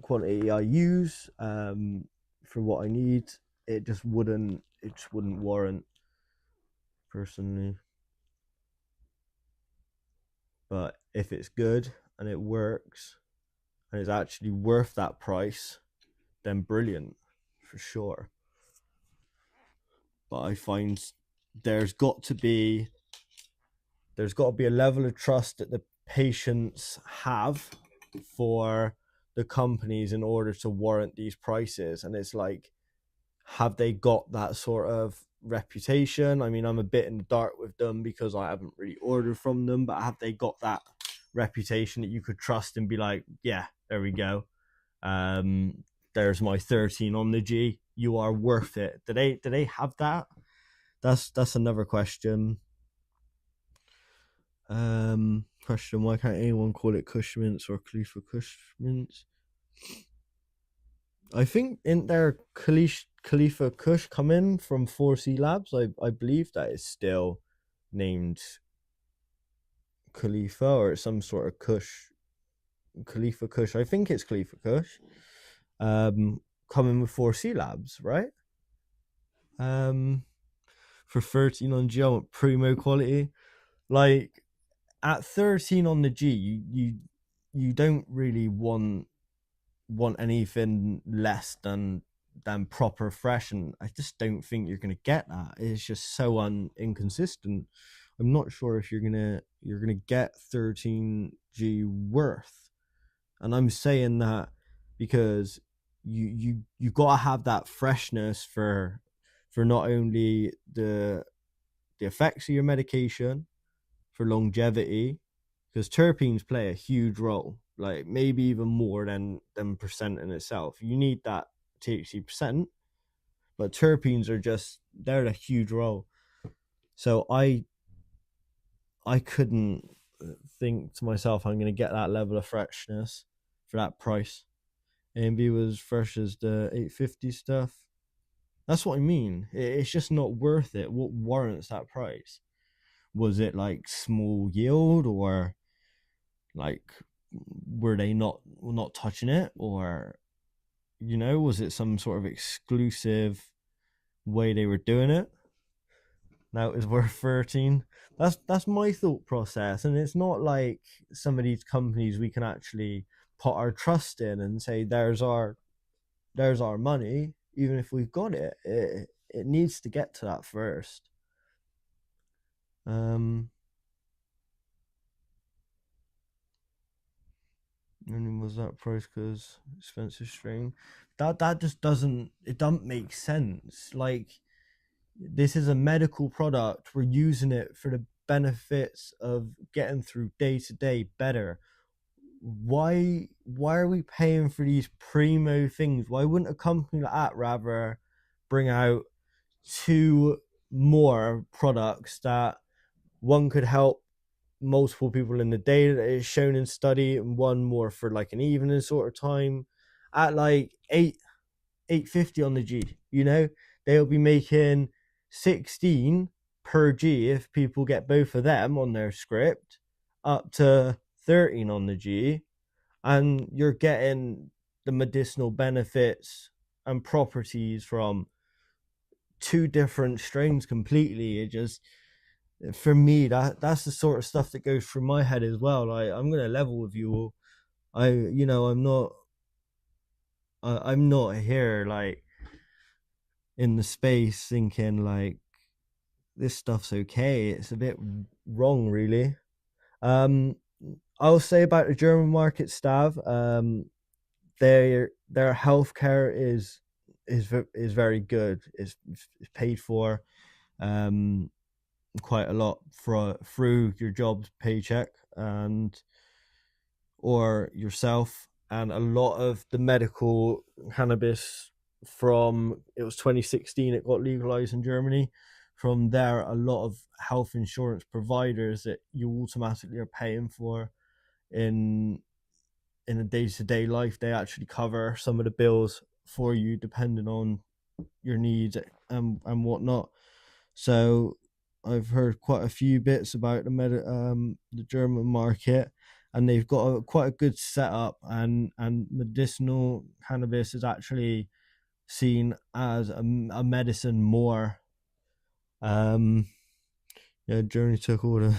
quantity I use for what I need, it just wouldn't warrant personally. But if it's good and it works and it's actually worth that price, then brilliant, for sure. But I find there's got to be a level of trust that the patients have for the companies in order to warrant these prices. And it's like, have they got that sort of reputation? I mean, I'm a bit in the dark with them because I haven't really ordered from them, but have they got that reputation that you could trust and be like, yeah, there we go, there's my 13 on the G, you are worth it? Do they have that? That's another question. Question: why can't anyone call it Kush mints or Khalifa Kush mints? I think in their Khalifa Kush come in from 4C Labs. I believe that is still named Khalifa, or it's some sort of Kush. Khalifa Kush. I think it's Khalifa Kush. Coming with 4C Labs, right? For 13 on G, I want primo quality. Like, at 13 on the G, you don't really want anything less than proper fresh, and I just don't think you're gonna get that. It's just so inconsistent. I'm not sure if you're gonna get 13G worth, and I'm saying that because you gotta have that freshness for not only the effects of your medication, for longevity, because terpenes play a huge role, like maybe even more than percent in itself. You need that THC percent, but terpenes are just, they're a huge role. So I couldn't think to myself I'm going to get that level of freshness for that price. AMB was fresh as the 850 stuff. That's what I mean. It's just not worth it. What warrants that price? Was it like small yield, or like, were they not touching it, or, you know, was it some sort of exclusive way they were doing it? Now it was worth 13. That's my thought process, and it's not like some of these companies we can actually put our trust in and say there's our money. Even if we've got it, it needs to get to that first. And was that price because expensive strain? That just doesn't make sense. Like, this is a medical product. We're using it for the benefits of getting through day to day better. Why are we paying for these primo things? Why wouldn't a company like that rather bring out two more products that one could help multiple people in the day that is shown in study, and one more for like an evening sort of time at like 850 on the G? They'll be making 16 per G if people get both of them on their script, up to 13 on the G, and you're getting the medicinal benefits and properties from two different strains completely. It just, for me, that's the sort of stuff that goes through my head as well. Like, I'm gonna level with you all. I'm not here like in the space thinking like this stuff's okay. It's a bit wrong, really. I'll say about the German market, Stav. Their healthcare is very good. It's paid for quite a lot through your job's paycheck and or yourself, and a lot of the medical cannabis from, it was 2016 it got legalized in Germany. From there, a lot of health insurance providers that you automatically are paying for in a day-to-day life, they actually cover some of the bills for you depending on your needs and whatnot. So I've heard quite a few bits about the German market, and they've got quite a good setup, and medicinal cannabis is actually seen as a medicine more. Yeah, Germany took all the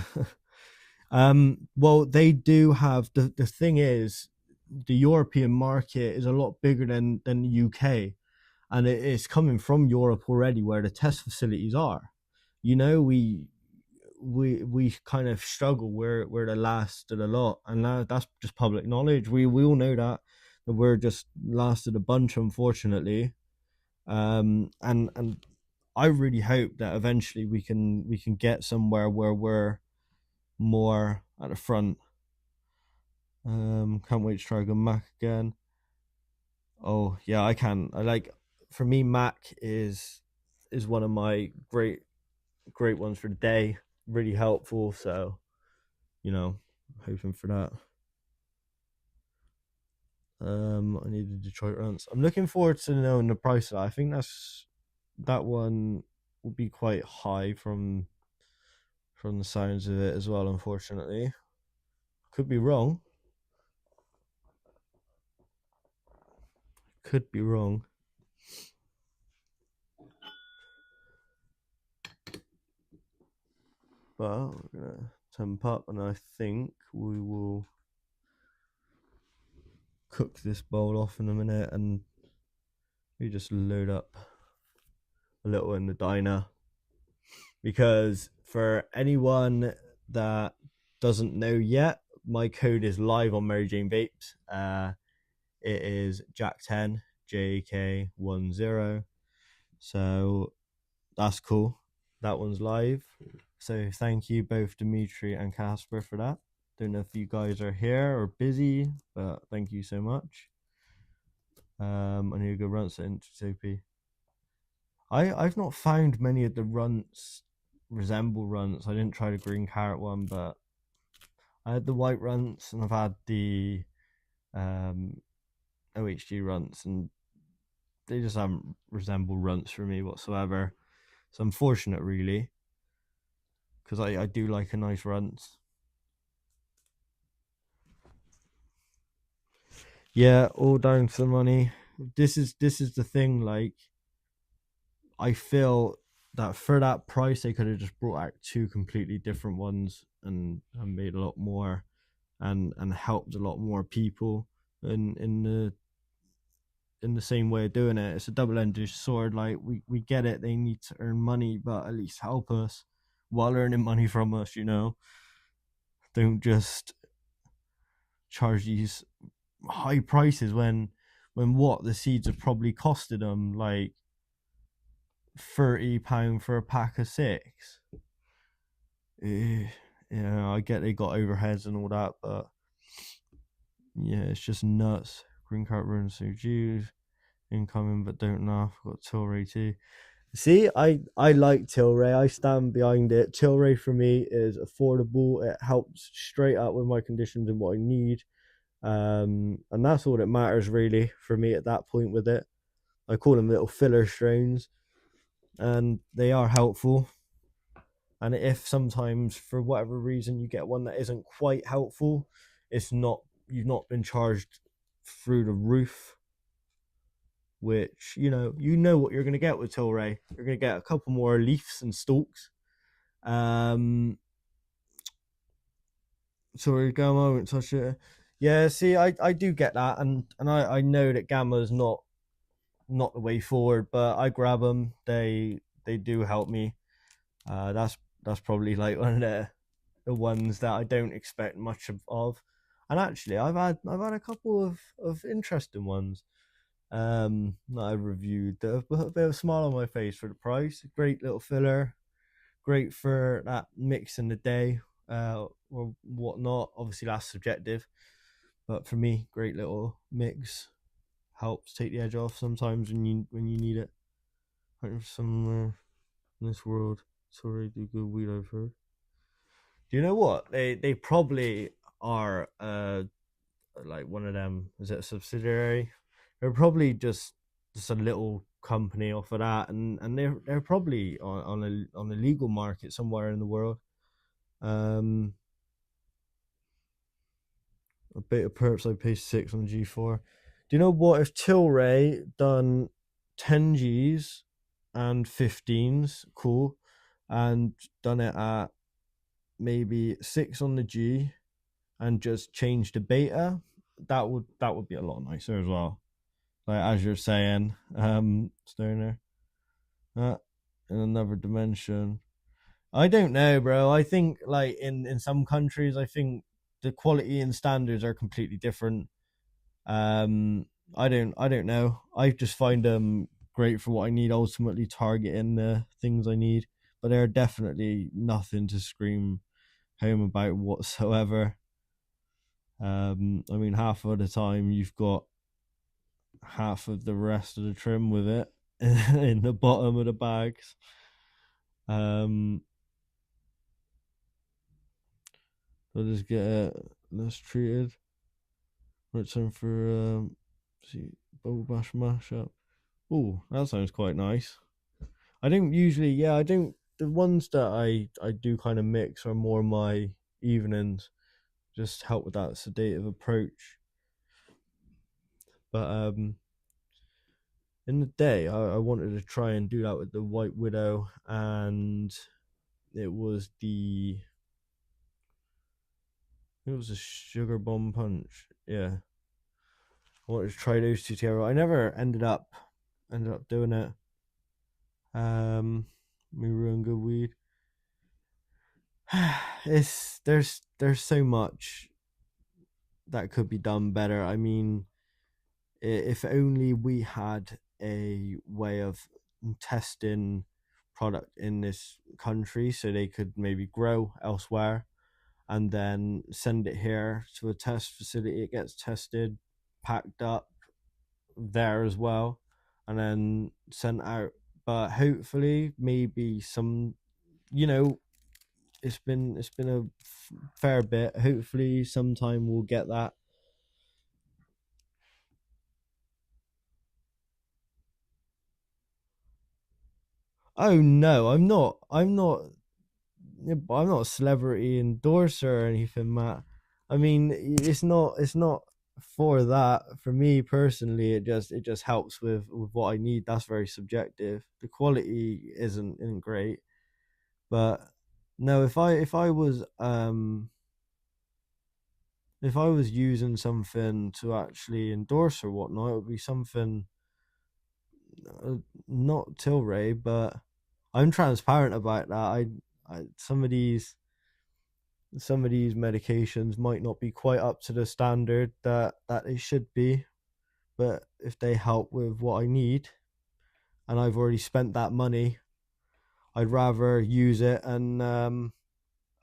well, they do have the thing is, the European market is a lot bigger than the UK, and it's coming from Europe already, where the test facilities are. We kind of struggle. We're the last of the lot, and that's just public knowledge. We all know that we're just last of the bunch, unfortunately. And I really hope that eventually we can get somewhere where we're more at the front. Can't wait to try go Mac again. Oh yeah, I can. For me, Mac is one of my great ones for the day. Really helpful. So, hoping for that. I need the Detroit runs. I'm looking forward to knowing the price of that. I think that one will be quite high from the sounds of it as well. Unfortunately, could be wrong. Could be wrong. But we're gonna temp up, and I think we will cook this bowl off in a minute, and we just load up a little in the diner. Because for anyone that doesn't know yet, my code is live on MaryJaneVapes. It is Jack10 JK10. So that's cool. That one's live. So thank you both Dimitri and Casper for that. Don't know if you guys are here or busy, but thank you so much. I need to go runts at Intratopy. I've not found many of the runts resemble runts. I didn't try the green carrot one, but I had the white runts, and I've had the OHG runts, and they just haven't resembled runts for me whatsoever. It's unfortunate, really, because I do like a nice runts. Yeah, all down to the money. This is the thing. Like, I feel that for that price, they could have just brought out two completely different ones and made a lot more, and helped a lot more people in the same way of doing it. It's a double-edged sword. Like, we get it, they need to earn money, but at least help us while earning money from us. Don't just charge these high prices when what the seeds have probably costed them like £30 for a pack of 6. Yeah, I get they got overheads and all that, but yeah, it's just nuts. Green card runs so Jews incoming, but don't laugh. Got Tilray too. See, I like Tilray. I stand behind it. Tilray for me is affordable. It helps straight up with my conditions and what I need. And that's all that matters really for me at that point with it. I call them little filler strains, and they are helpful. And if sometimes for whatever reason you get one that isn't quite helpful, it's not, you've not been charged through the roof, which you know what you're going to get with Tilray. You're going to get a couple more leaves and stalks. Sorry, Gamma, I won't touch it. Yeah, see, I do get that, and I know that Gamma is not the way forward, but I grab them. They do help me. That's probably like one of the ones that I don't expect much of. And actually, I've had a couple of interesting ones that I reviewed that have put a bit of a smile on my face for the price. Great little filler, great for that mix in the day or whatnot. Obviously, that's subjective, but for me, great little mix, helps take the edge off sometimes when you need it. Somewhere in this world, sorry, do good weed, I've heard. Do you know what? They probably are like one of them. Is it a subsidiary? They're probably just a little company off of that, and they're probably on a legal market somewhere in the world. A bit of perps, I pay 6 on G4. Do you know what? If Tilray done 10 Gs and 15s, cool, and done it at maybe 6 on the G and just changed the beta, that would be a lot nicer as well. Like as you're saying, Stoner, in another dimension. I don't know, bro. I think like in some countries, I think the quality and standards are completely different. I don't know. I just find them great for what I need. Ultimately, targeting the things I need, but they're definitely nothing to scream home about whatsoever. I mean, half of the time you've got half of the rest of the trim with it in the bottom of the bags. I'll just get it less treated. Right, time for see, Bubble Bash mashup. Oh, that sounds quite nice. I don't usually, yeah, I don't. The ones that I do kind of mix are more my evenings, just help with that sedative approach. But in the day, I wanted to try and do that with the White Widow, and it was a sugar bomb punch. Yeah, I wanted to try those two together. I never ended up doing it. Me ruin good weed. There's so much that could be done better. I mean, if only we had a way of testing product in this country so they could maybe grow elsewhere and then send it here to a test facility. It gets tested, packed up there as well, and then sent out. But hopefully, maybe some, it's been a fair bit. Hopefully, sometime we'll get that. Oh no, I'm not. I'm not a celebrity endorser or anything, Matt. I mean, it's not. It's not for that. For me personally, it just helps with what I need. That's very subjective. The quality isn't great, but no. If I was using something to actually endorse or whatnot, it would be something not Tilray, but I'm transparent about that. Some of these some of these medications might not be quite up to the standard that they should be, but if they help with what I need and I've already spent that money, I'd rather use it and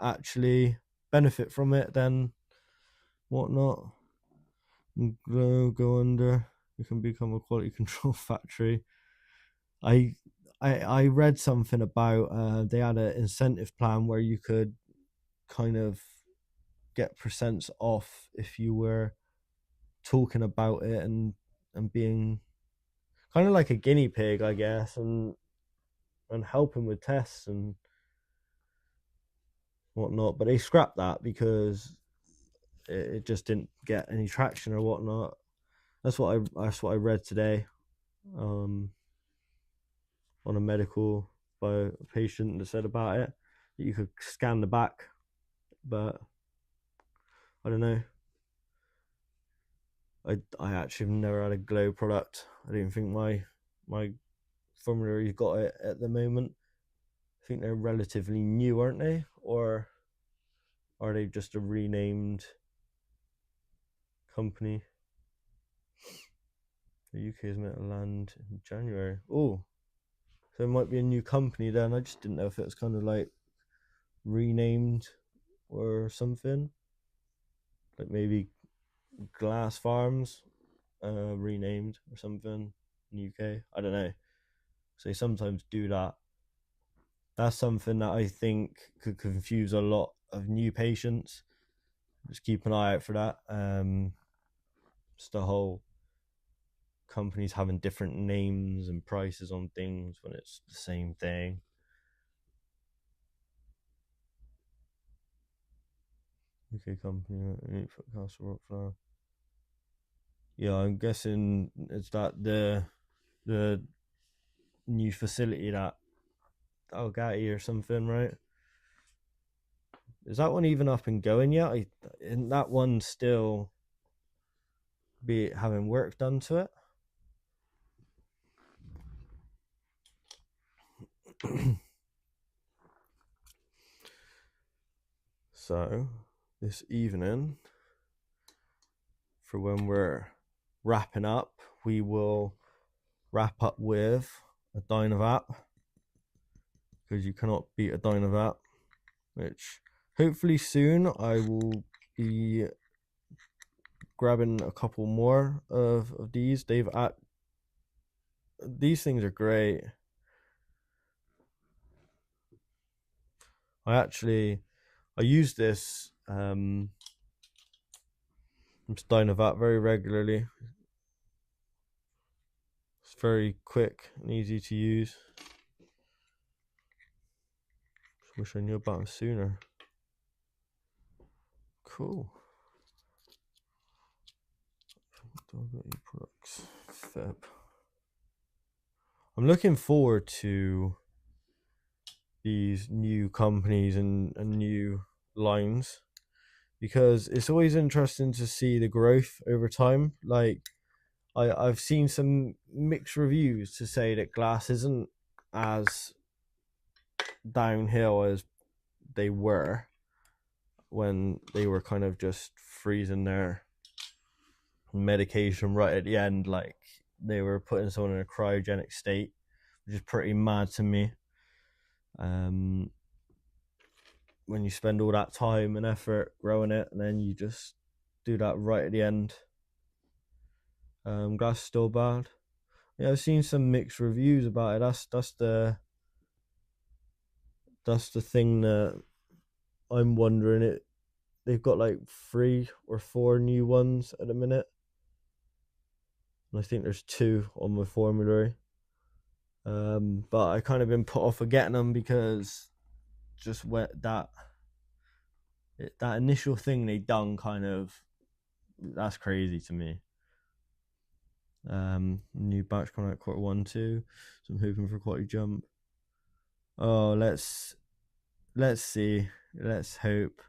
actually benefit from it than whatnot. Go under. You can become a quality control factory. I read something about they had an incentive plan where you could kind of get percents off if you were talking about it and being kind of like a guinea pig, I guess, and helping with tests and whatnot. But they scrapped that because it just didn't get any traction or whatnot. That's what I read today, on a medical by a patient that said about it that you could scan the back, but I don't know. I actually have never had a Glow product. I don't think my formulary's got it at the moment. I think they're relatively new, aren't they? Or are they just a renamed company? The UK is meant to land in January. Oh, so it might be a new company then. I just didn't know if it was kind of like renamed or something. Like maybe Glass Farms renamed or something in the UK. I don't know. So they sometimes do that. That's something that I think could confuse a lot of new patients. Just keep an eye out for that. Just the whole companies having different names and prices on things when it's the same thing. UK company, flower. Yeah, I'm guessing it's that the new facility that Algati or something, right? Is that one even up and going yet? Isn't that one still be having work done to it? So this evening, for when we're wrapping up, we will wrap up with a Dynavap, because you cannot beat a Dynavap, which hopefully soon I will be grabbing a couple more of these. These things are great. I use this Dynavap very regularly. It's very quick and easy to use. Just wish I knew about them sooner. Cool. Products. Feb. I'm looking forward to these new companies and new lines, because it's always interesting to see the growth over time. Like I've seen some mixed reviews to say that Glass isn't as downhill as they were when they were kind of just freezing their medication right at the end, like they were putting someone in a cryogenic state, which is pretty mad to me. When you spend all that time and effort growing it and then you just do that right at the end. Glass is still bad. Yeah, I've seen some mixed reviews about it. That's the thing that I'm wondering. They've got like 3 or 4 new ones at the minute, and I think there's 2 on my formulary. But I kind of been put off of getting them because just that initial thing they done, kind of, that's crazy to me. New batch coming out Q1 2, so I'm hoping for quite a jump. Oh, let's see, let's hope.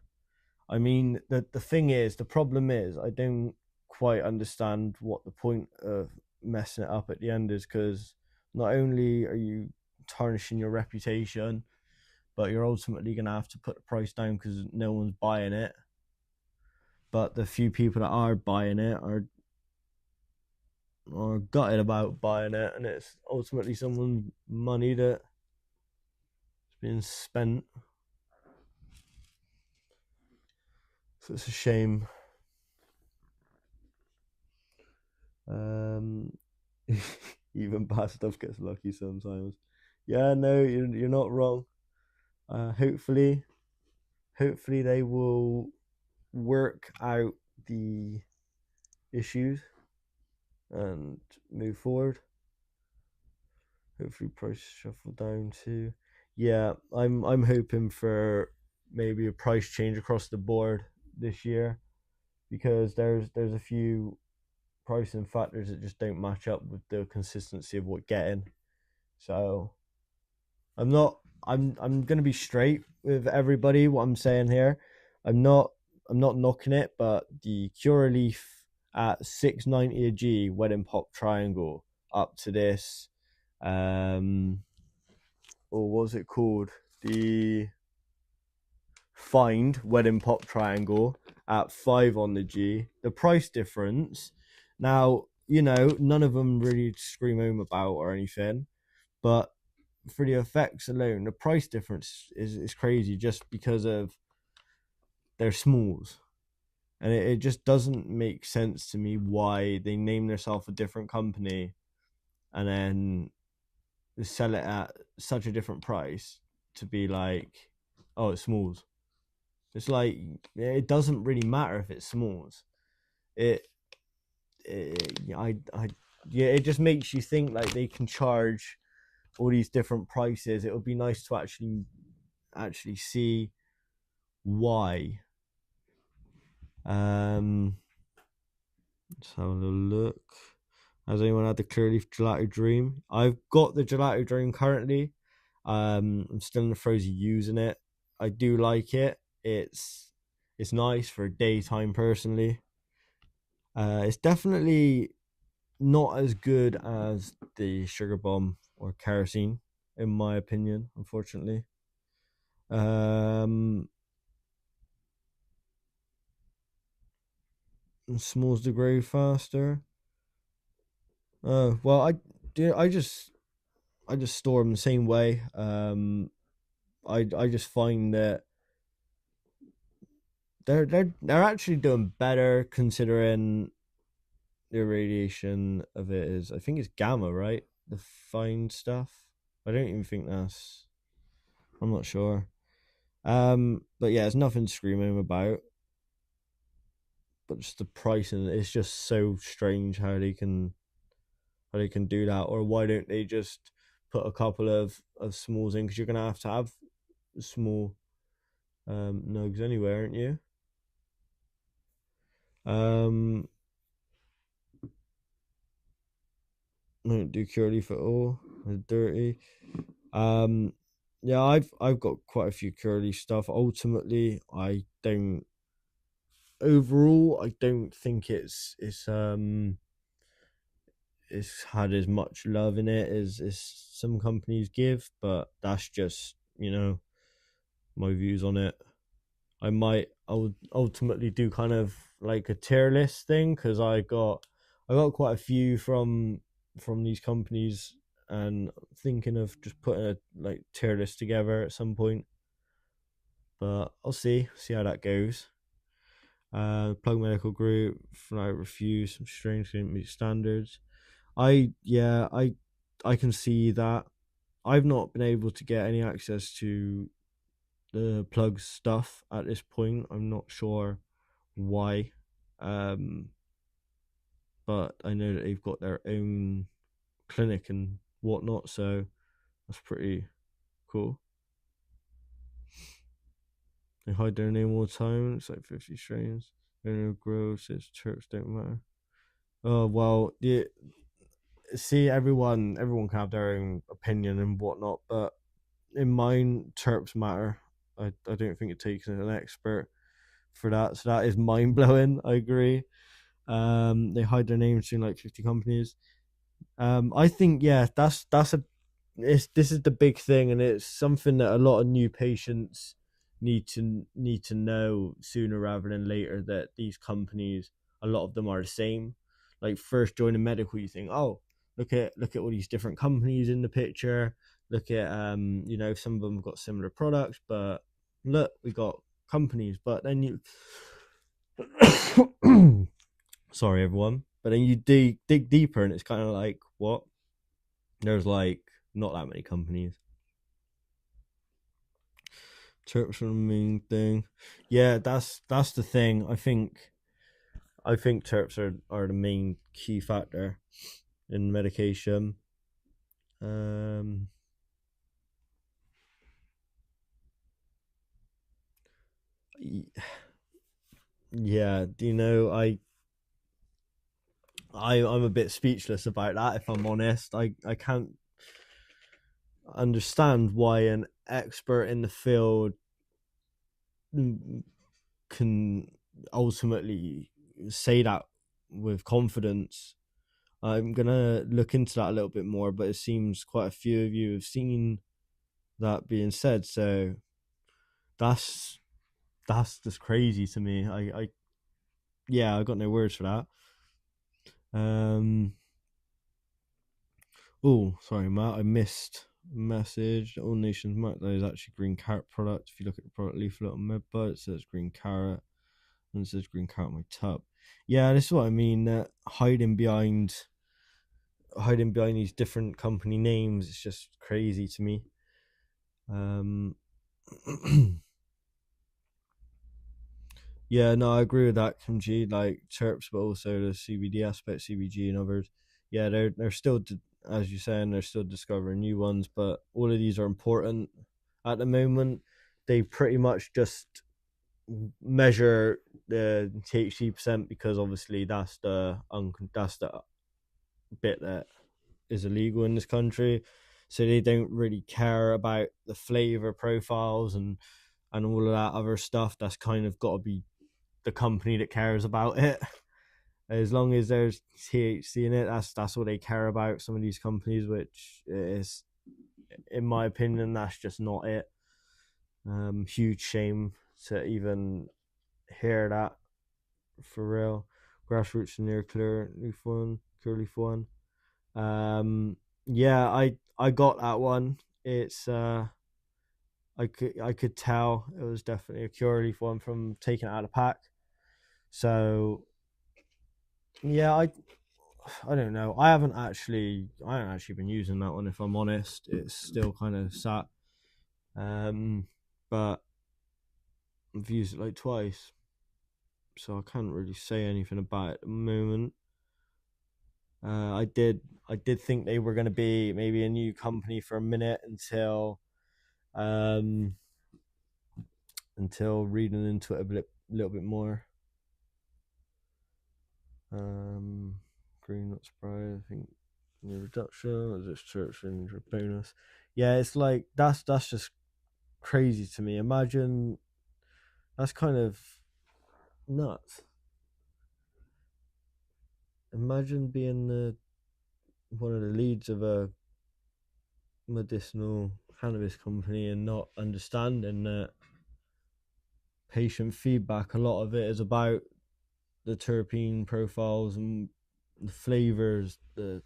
I mean, the thing is, the problem is, I don't quite understand what the point of messing it up at the end is, because not only are you tarnishing your reputation, but you're ultimately going to have to put the price down because no one's buying it. But the few people that are buying it are gutted about buying it, and it's ultimately someone's money that's being spent. So it's a shame. Even bad stuff gets lucky sometimes. Yeah, no, you're not wrong. Hopefully they will work out the issues and move forward. Hopefully price shuffle down too. Yeah, I'm hoping for maybe a price change across the board this year, because there's a few pricing factors that just don't match up with the consistency of what we're getting. So I'm gonna be straight with everybody. What I'm saying here, I'm not knocking it, but the Curaleaf at $6.90 a G wedding pop triangle up to this, or what was it called? The Find wedding pop triangle at 5 on the G. The price difference. Now, none of them really scream home about or anything, but for the effects alone, the price difference is crazy just because of their smalls. And it just doesn't make sense to me why they name themselves a different company and then sell it at such a different price to be like, oh, it's smalls. It's like, it doesn't really matter if it's smalls. It just makes you think like they can charge all these different prices. It would be nice to actually see why. Let's have a little look. Has anyone had the Curaleaf Gelato Dream? I've got the Gelato Dream currently. I'm still in the throes of using it. I do like it. It's nice for daytime personally. It's definitely not as good as the Sugar Bomb or Kerosene, in my opinion, unfortunately. Smalls degrade faster. Well, I just store them the same way. I just find that they're actually doing better considering the irradiation of it is, I think it's gamma, right? The fine stuff. I don't even think that's. I'm not sure. But yeah, it's nothing to scream home about. But just the pricing, it's just so strange how they can do that. Or why don't they just put a couple of smalls in, because you're gonna have to have small nugs anyway, aren't you? Don't do Curaleaf at all. They're dirty. Yeah, I've got quite a few Curaleaf stuff. Ultimately, I don't. Overall, I don't think it's had as much love in it as some companies give, but that's just my views on it. I would ultimately do kind of like a tier list thing, because I got quite a few from these companies, and thinking of just putting a like tier list together at some point. But I'll see how that goes. Plug Medical Group, Flight Refuse, some strange didn't meet standards. I can see that. I've not been able to get any access to the Plug stuff at this point. I'm not sure why. But I know that they've got their own clinic and whatnot, so that's pretty cool. They hide their name all the time. It's like 50 strains. General Grove says terps don't matter. Oh well, yeah. See, everyone can have their own opinion and whatnot, but in mine, terps matter. I don't think it takes an expert for that. So that is mind blowing. I agree. They hide their names in like 50 companies. I think, yeah, that's this is the big thing, and it's something that a lot of new patients need to know sooner rather than later, that these companies, a lot of them are the same. Like, first joining medical, you think, oh, look at all these different companies in the picture. Look at some of them have got similar products, but look, we got companies. But then you sorry everyone, but then you dig deeper, and it's kind of like, what? There's like not that many companies. Terps are the main thing. Yeah, that's the thing. I think terps are the main key factor in medication. Um, yeah, I'm a bit speechless about that. If I'm honest, I can't understand why an expert in the field can ultimately say that with confidence. I'm gonna look into that a little bit more, but it seems quite a few of you have seen that being said. So that's just crazy to me. I yeah, I got no words for that. Oh, sorry, Matt, I missed a message. All Nations Mark, that is actually green carrot product. If you look at the product leaflet on Medbud, it says green carrot, and it says green carrot on my tub. Yeah, this is what I mean. Hiding behind these different company names, it's just crazy to me. Yeah, no, I agree with that, Kim G. Like terps, but also the CBD aspect, CBG and others. Yeah, they're still, as you're saying, they're still discovering new ones, but all of these are important at the moment. They pretty much just measure the THC percent, because obviously that's the bit that is illegal in this country. So they don't really care about the flavor profiles and all of that other stuff. That's kind of got to be the company that cares about it. As long as there's THC in it, that's all they care about. Some of these companies, which is, in my opinion, that's just not it. Huge shame to even hear that, for real. Grassroots and near clear leaf one, clear leaf one. Yeah, I got that one. It's I could tell it was definitely a cure leaf one from taking it out of the pack. So yeah, I don't know. I haven't actually been using that one, if I'm honest. It's still kind of sat. But I've used it like twice, so I can't really say anything about it at the moment. I did think they were going to be maybe a new company for a minute, um until reading into it a little bit more. Green nut spray, I think, new reduction, is this church and bonus. Yeah, it's like that's just crazy to me. Imagine, that's kind of nuts. Imagine being one of the leads of a medicinal cannabis company and not understanding that patient feedback, a lot of it is about the terpene profiles and the flavors. That's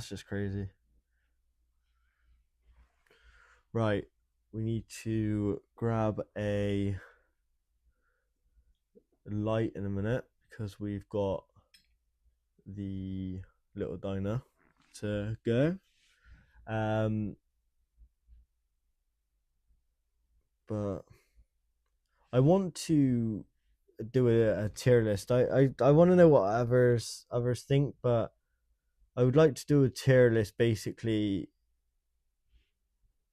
just crazy. Right, we need to grab a light in a minute, because we've got the little diner to go. But I want to do a tier list. I want to know what others think, but I would like to do a tier list, basically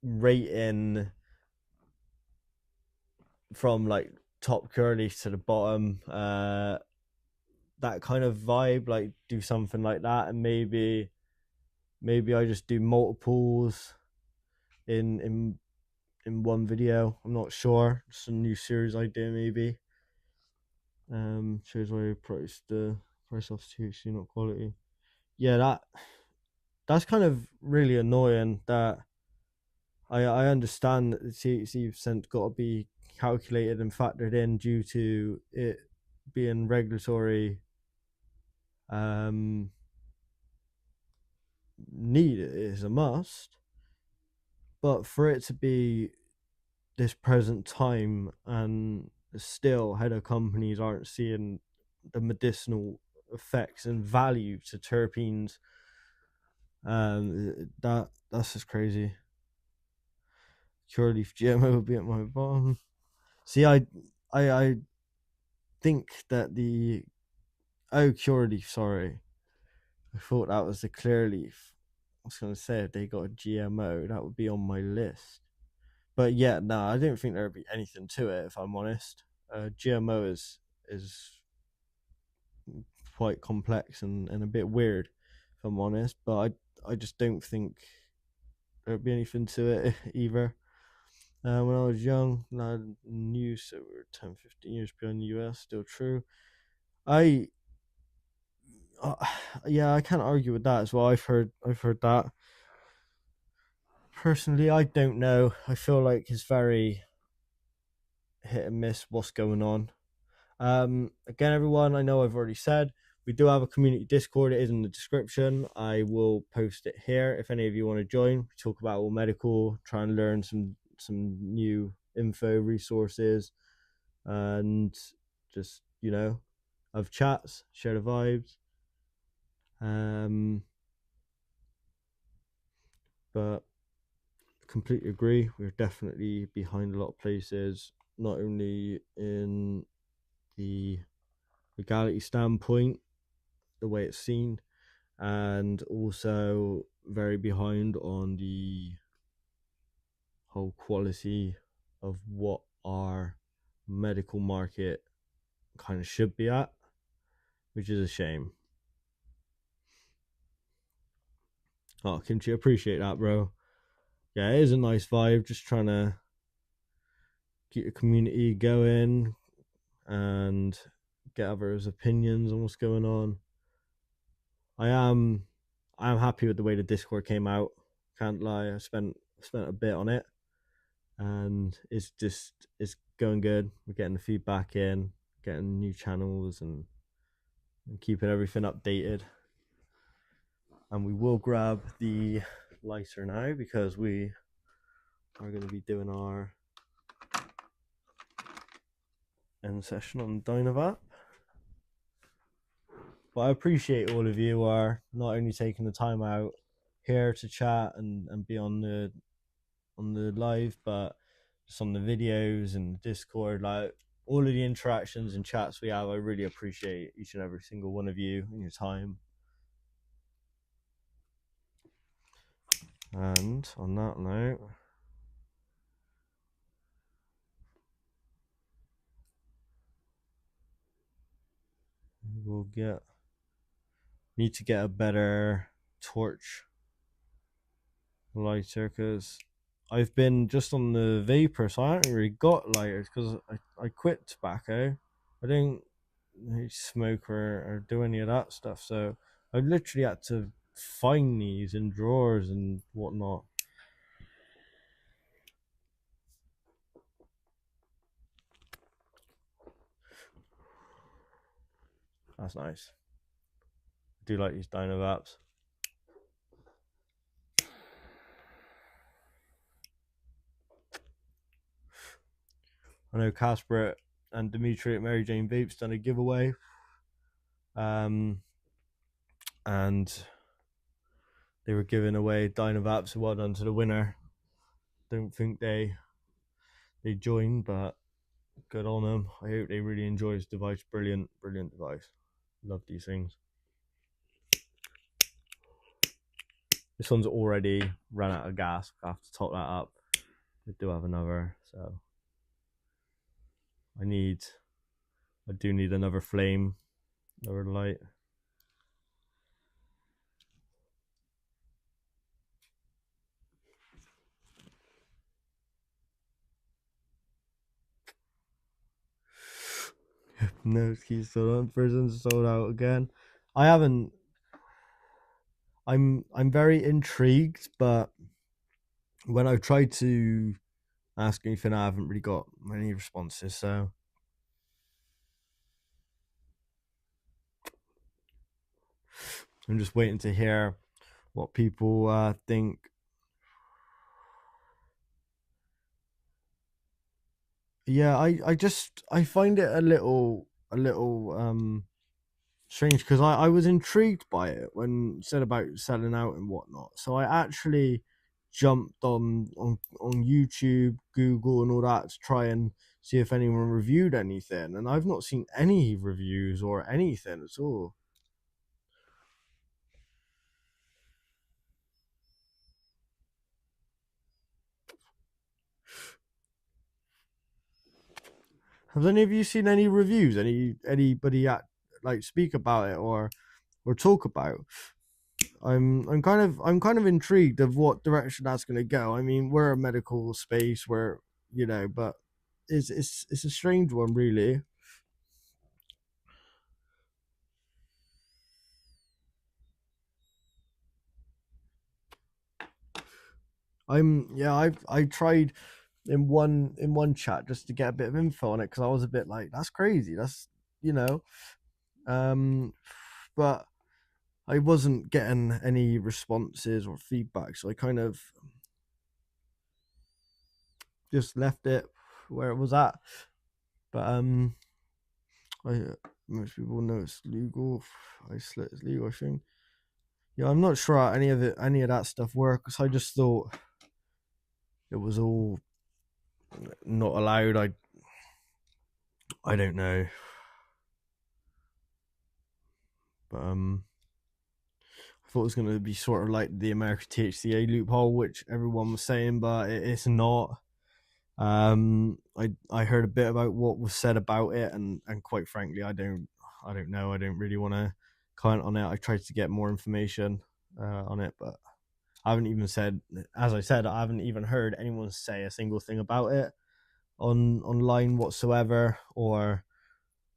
rating from like top curly to the bottom, that kind of vibe. Like, do something like that, and maybe I just do multiples in one video. I'm not sure. It's a new series idea, maybe. Shows why I price off THC, not quality. yeah, that's kind of really annoying. That I understand that the THC% got to be calculated and factored in due to it being regulatory need. It is a must, but for it to be this present time and still header companies aren't seeing the medicinal effects and value to terpenes, that's just crazy. Cureleaf GMO would be at my bottom. See, I think that the Cureleaf, sorry, I thought that was the Clearleaf. I was gonna say if they got a GMO, that would be on my list. But yeah, no, I don't think there would be anything to it, if I'm honest. GMO is quite complex and a bit weird, if I'm honest. But I just don't think there would be anything to it either. When I was young, I knew, so we were 10, 15 years behind the US, still true. I yeah, I can't argue with that as well. I've heard that. Personally, I don't know. I feel like it's very hit and miss what's going on. Again, everyone, I know I've already said we do have a community Discord. It is in the description. I will post it here if any of you want to join. We talk about all medical, try and learn some new info, resources, and just have chats, share the vibes. But completely agree. We're definitely behind a lot of places, not only in the legality standpoint, the way it's seen, and also very behind on the whole quality of what our medical market kind of should be at, which is a shame. Oh, Kimchi, appreciate that, bro. Yeah, it is a nice vibe. Just trying to get your community going and get others' opinions on what's going on. I am happy with the way the Discord came out. Can't lie. I spent a bit on it, and it's going good. We're getting the feedback in, getting new channels, and keeping everything updated. And we will grab the lighter now because we are going to be doing our end session on Dynavap. But I appreciate all of you are not only taking the time out here to chat and be on the live, but just on the videos and Discord, like all of the interactions and chats we have. I really appreciate each and every single one of you and your time. And on that note, we'll need to get a better torch lighter because I've been just on the vapor, so I haven't really got lighters because I quit tobacco. I don't smoke or do any of that stuff, so I literally had to find these in drawers and whatnot. That's nice. I do like these Dynavapes. I know Casper and Dimitri at MaryJaneVapes done a giveaway, and they were giving away Dynavapes. So well done to the winner. Don't think they joined, but good on them. I hope they really enjoy this device. Brilliant device. Love these things. This one's already run out of gas. I have to top that up. I do have another, so I do need another flame, another light. No, keys still on. Prison's sold out again. I haven't I'm very intrigued, but when I've tried to ask anything, I haven't really got many responses. So I'm just waiting to hear what people think. Yeah, I find it a little strange because I was intrigued by it when said about selling out and whatnot. So I actually jumped on YouTube, Google, and all that to try and see if anyone reviewed anything, and I've not seen any reviews or anything at all. Have any of you seen any reviews? Anybody like speak about it or talk about? I'm kind of intrigued of what direction that's going to go. I mean, we're a medical space where but it's a strange one, really. I tried in one chat just to get a bit of info on it because I was a bit like, that's crazy. That's you know, um, but I wasn't getting any responses or feedback, so I kind of just left it where it was at. But most people know it's legal. Isolate is legal, I think. Yeah, I'm not sure how any of that stuff works. I just thought it was all not allowed. I don't know, but I thought it was going to be sort of like the American THCA loophole, which everyone was saying, but it's not. I heard a bit about what was said about it, and quite frankly, I don't know. I don't really want to comment on it. I tried to get more information on it, but I haven't even said, as I said, I haven't even heard anyone say a single thing about it online whatsoever, or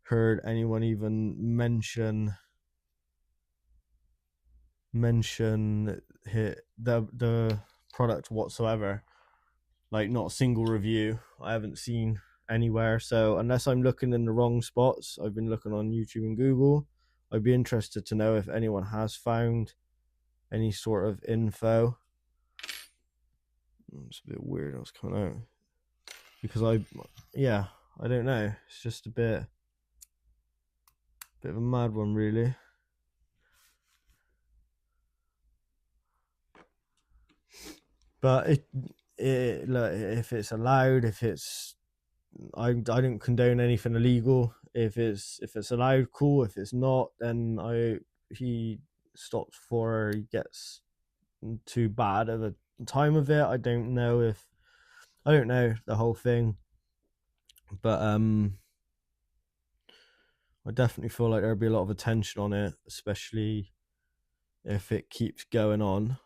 heard anyone even mention the product whatsoever. Like, not a single review I haven't seen anywhere. So unless I'm looking in the wrong spots, I've been looking on YouTube and Google. I'd be interested to know if anyone has found any sort of info. It's a bit weird what's coming out because I don't know. It's just a bit of a mad one, really. But look, if it's allowed, if it's I don't condone anything illegal. If it's allowed, cool. If it's not, then he stops before he gets too bad of a time of it. I don't know the whole thing, but I definitely feel like there'll be a lot of attention on it, especially if it keeps going on,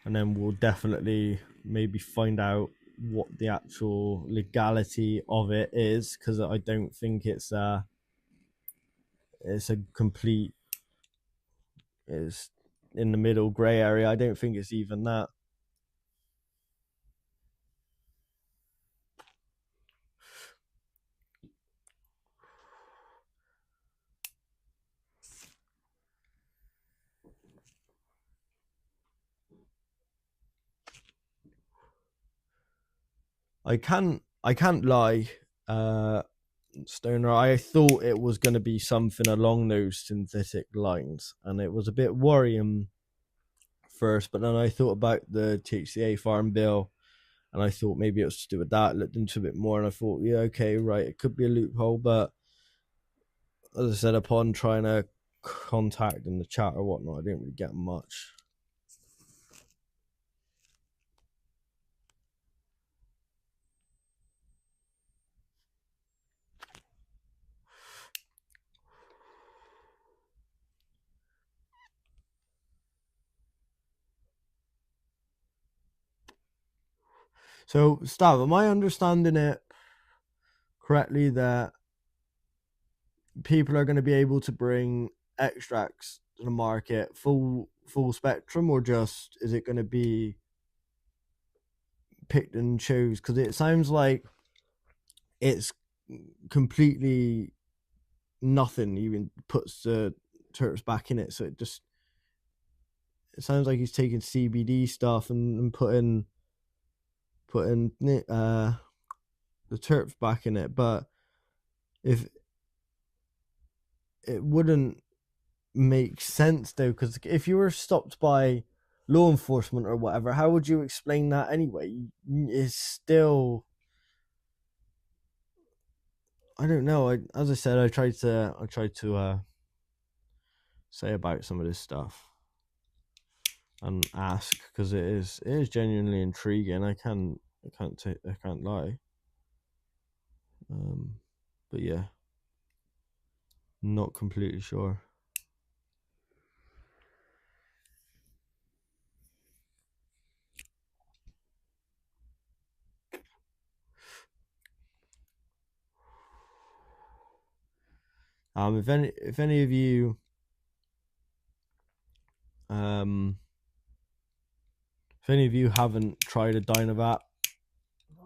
and then we'll definitely maybe find out what the actual legality of it is, because I don't think it's a complete, it's in the middle grey area. I don't think it's even that. I can't lie, Stoner. I thought it was going to be something along those synthetic lines, and it was a bit worrying first. But then I thought about the THCA farm bill, and I thought maybe it was to do with that. Looked into a bit more, and I thought, yeah, okay, right, it could be a loophole. But as I said, upon trying to contact in the chat or whatnot, I didn't really get much. So, Stav, am I understanding it correctly that people are going to be able to bring extracts to the market, full spectrum, or just is it going to be picked and chose? Because it sounds like it's completely nothing even puts the terps back in it, so it sounds like he's taking CBD stuff and putting the terps back in it. But if it wouldn't make sense though, because if you were stopped by law enforcement or whatever, how would you explain that anyway? It's still, I don't know. As I said, I tried to say about some of this stuff and ask, because it is genuinely intriguing. I can't lie. But yeah, not completely sure. If any of you haven't tried a Dynavap,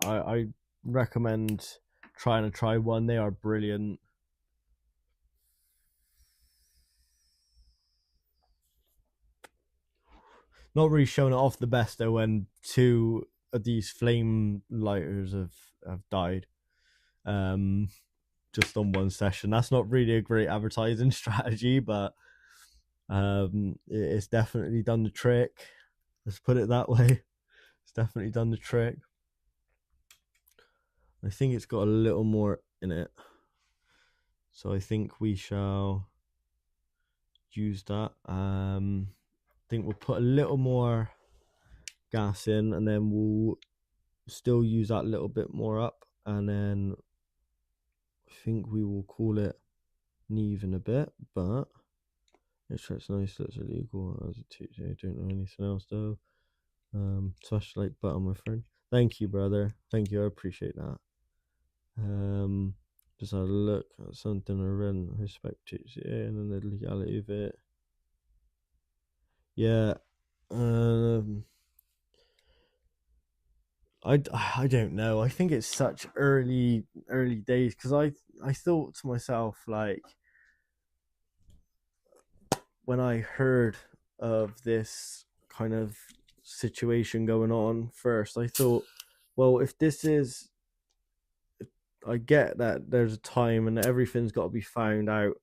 I recommend try one. They are brilliant. Not really showing it off the best though when two of these flame lighters have died just on one session. That's not really a great advertising strategy, but it's definitely done the trick. Let's put it that way. It's definitely done the trick. I think it's got a little more in it, so I think we shall use that. I think we'll put a little more gas in, and then we'll still use that little bit more up, and then I think we will call it Neve in a bit. But extract's nice, looks illegal as a teacher. I don't know anything else though. Smash like button, my friend. Thank you, brother. Thank you, I appreciate that. Just had a look at something I read and respect TCA and then the legality of it. Yeah. I don't know. I think it's such early days, because I thought to myself, like, when I heard of this kind of situation going on first, I thought, well, if this is, I get that there's a time and everything's got to be found out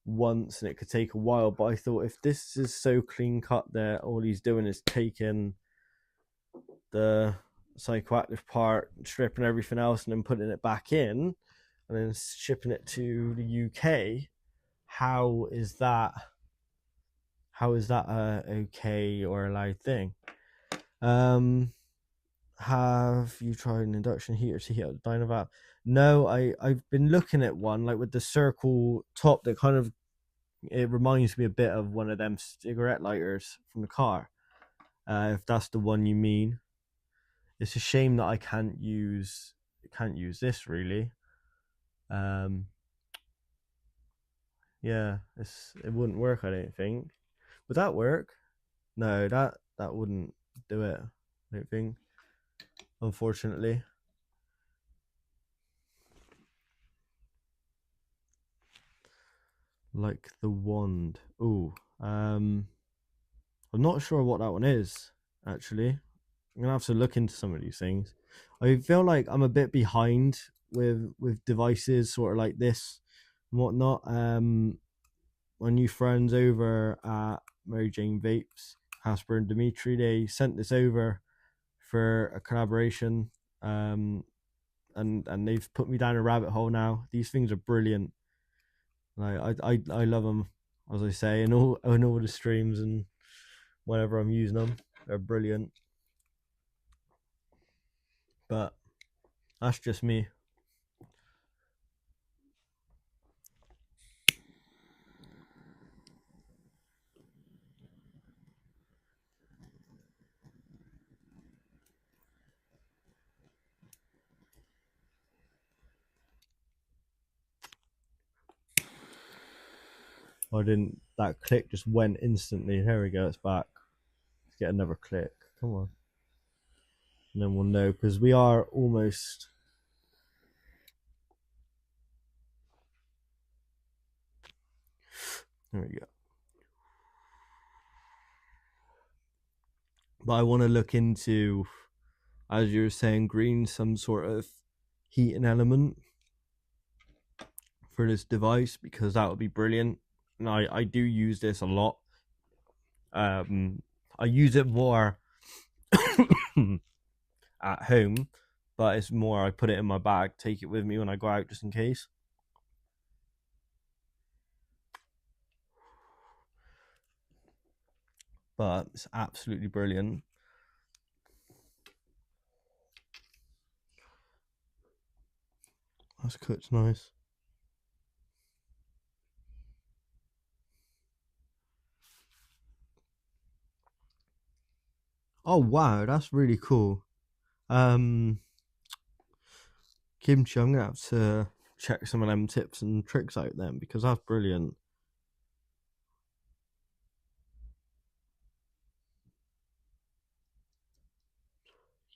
once and it could take a while, but I thought if this is so clean cut that all he's doing is taking the psychoactive part, stripping everything else, and then putting it back in and then shipping it to the UK, how is that a okay or allowed thing? Have you tried an induction heater to heat up the Dynavap? No, I've been looking at one like with the circle top that kind of, it reminds me a bit of one of them cigarette lighters from the car. If that's the one you mean. It's a shame that I can't use this really. Yeah, it wouldn't work, I don't think. Would that work? No, that wouldn't do it, I don't think, unfortunately. Like the wand. Ooh. I'm not sure what that one is, actually. I'm gonna have to look into some of these things. I feel like I'm a bit behind with devices sort of like this and whatnot. My new friends over at MaryJaneVapes, Casper and Dimitri, they sent this over for a collaboration. And they've put me down a rabbit hole now. These things are brilliant. Like I love them, as I say, in all the streams and whenever I'm using them, they're brilliant. But that's just me. I didn't. That click just went instantly. Here we go. It's back. Let's get another click. Come on. And then we'll know, because we are almost. There we go. But I want to look into, as you were saying, green, some sort of heating element for this device, because that would be brilliant. And I do use this a lot. I use it more at home, but it's more I put it in my bag, take it with me when I go out just in case. But it's absolutely brilliant. That's cooked nice. Oh wow, that's really cool. Kimchi, I'm gonna have to check some of them tips and tricks out then, because that's brilliant.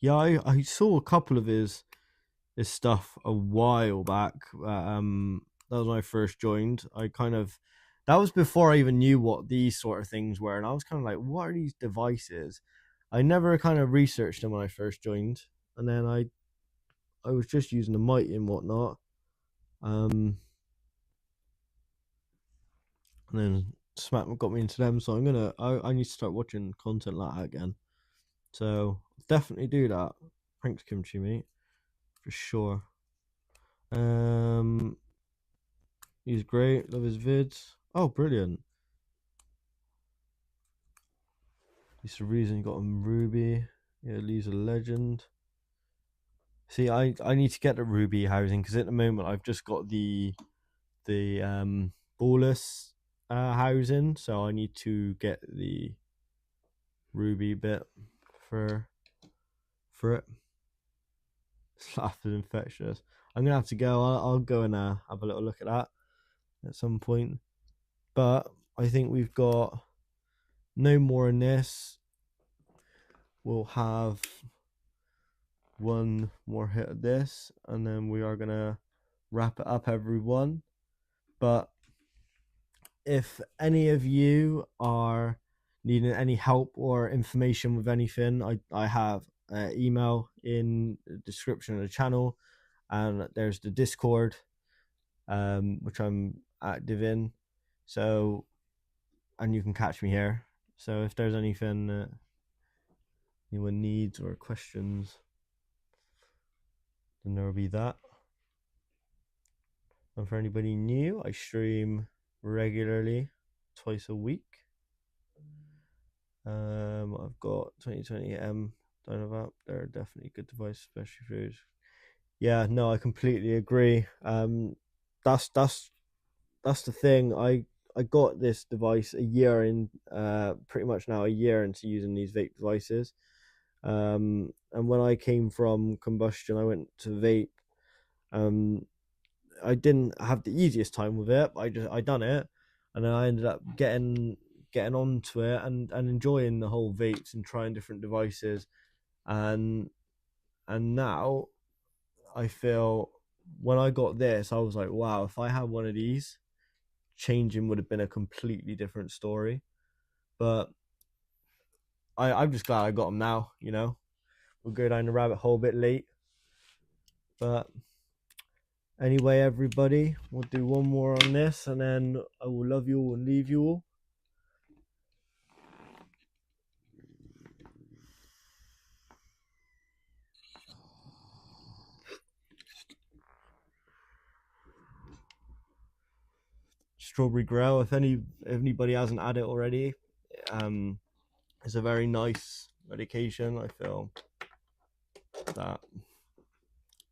Yeah, I saw a couple of his stuff a while back. That was when I first joined. That was before I even knew what these sort of things were, and I was kind of like, what are these devices? I never kind of researched them when I first joined, and then I was just using the mic and whatnot. And then Smack got me into them, so I need to start watching content like that again. So definitely do that. Thanks, Kimchi, mate, for sure. He's great. Love his vids. Oh, brilliant. He's the reason he got him Ruby. Yeah, Lee's a legend. See, I need to get the Ruby housing, because at the moment I've just got the ballless housing, so I need to get the Ruby bit for it. Slap is infectious. I'm gonna have to go. I'll go and have a little look at that at some point. But I think we've got no more in this. We'll have one more hit of this, and then we are gonna wrap it up, everyone. But if any of you are needing any help or information with anything, I have an email in the description of the channel, and there's the Discord, which I'm active in. So, and you can catch me here. So if there's anything that anyone needs or questions, then there will be that. And for anybody new, I stream regularly, twice a week. I've got 2020M Dynavap. They're definitely a good device, especially for. Yeah, no, I completely agree. That's the thing. I got this device a year in, pretty much now a year into using these vape devices. And when I came from combustion, I went to vape. I didn't have the easiest time with it. I done it, and then I ended up getting onto it and enjoying the whole vapes and trying different devices, and now I feel, when I got this, I was like, wow, if I had one of these, changing would have been a completely different story. But I'm just glad I got them now. We'll go down the rabbit hole a bit late, but anyway, everybody, we'll do one more on this, and then I will love you all and leave you all. Strawberry Grill, if anybody hasn't had it already, it's a very nice medication. I feel that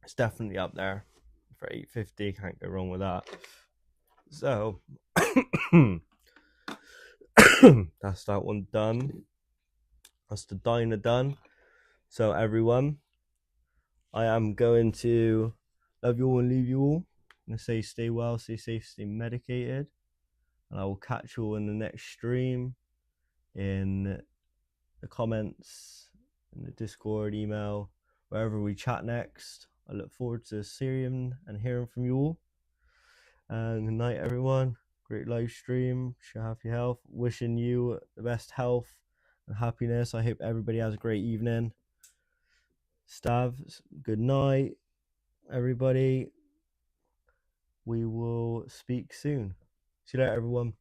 it's definitely up there for $8.50. Can't go wrong with that. So that's that one done. That's the diner done. So everyone, I am going to love you all and leave you all. I'm gonna say stay well, stay safe, stay medicated. and I will catch you all in the next stream, in the comments, in the Discord, email, wherever we chat next. I look forward to seeing and hearing from you all. And good night, everyone. Great live stream. Should have your health. Wishing you the best health and happiness. I hope everybody has a great evening. Stav, good night, everybody. We will speak soon. See you later, everyone.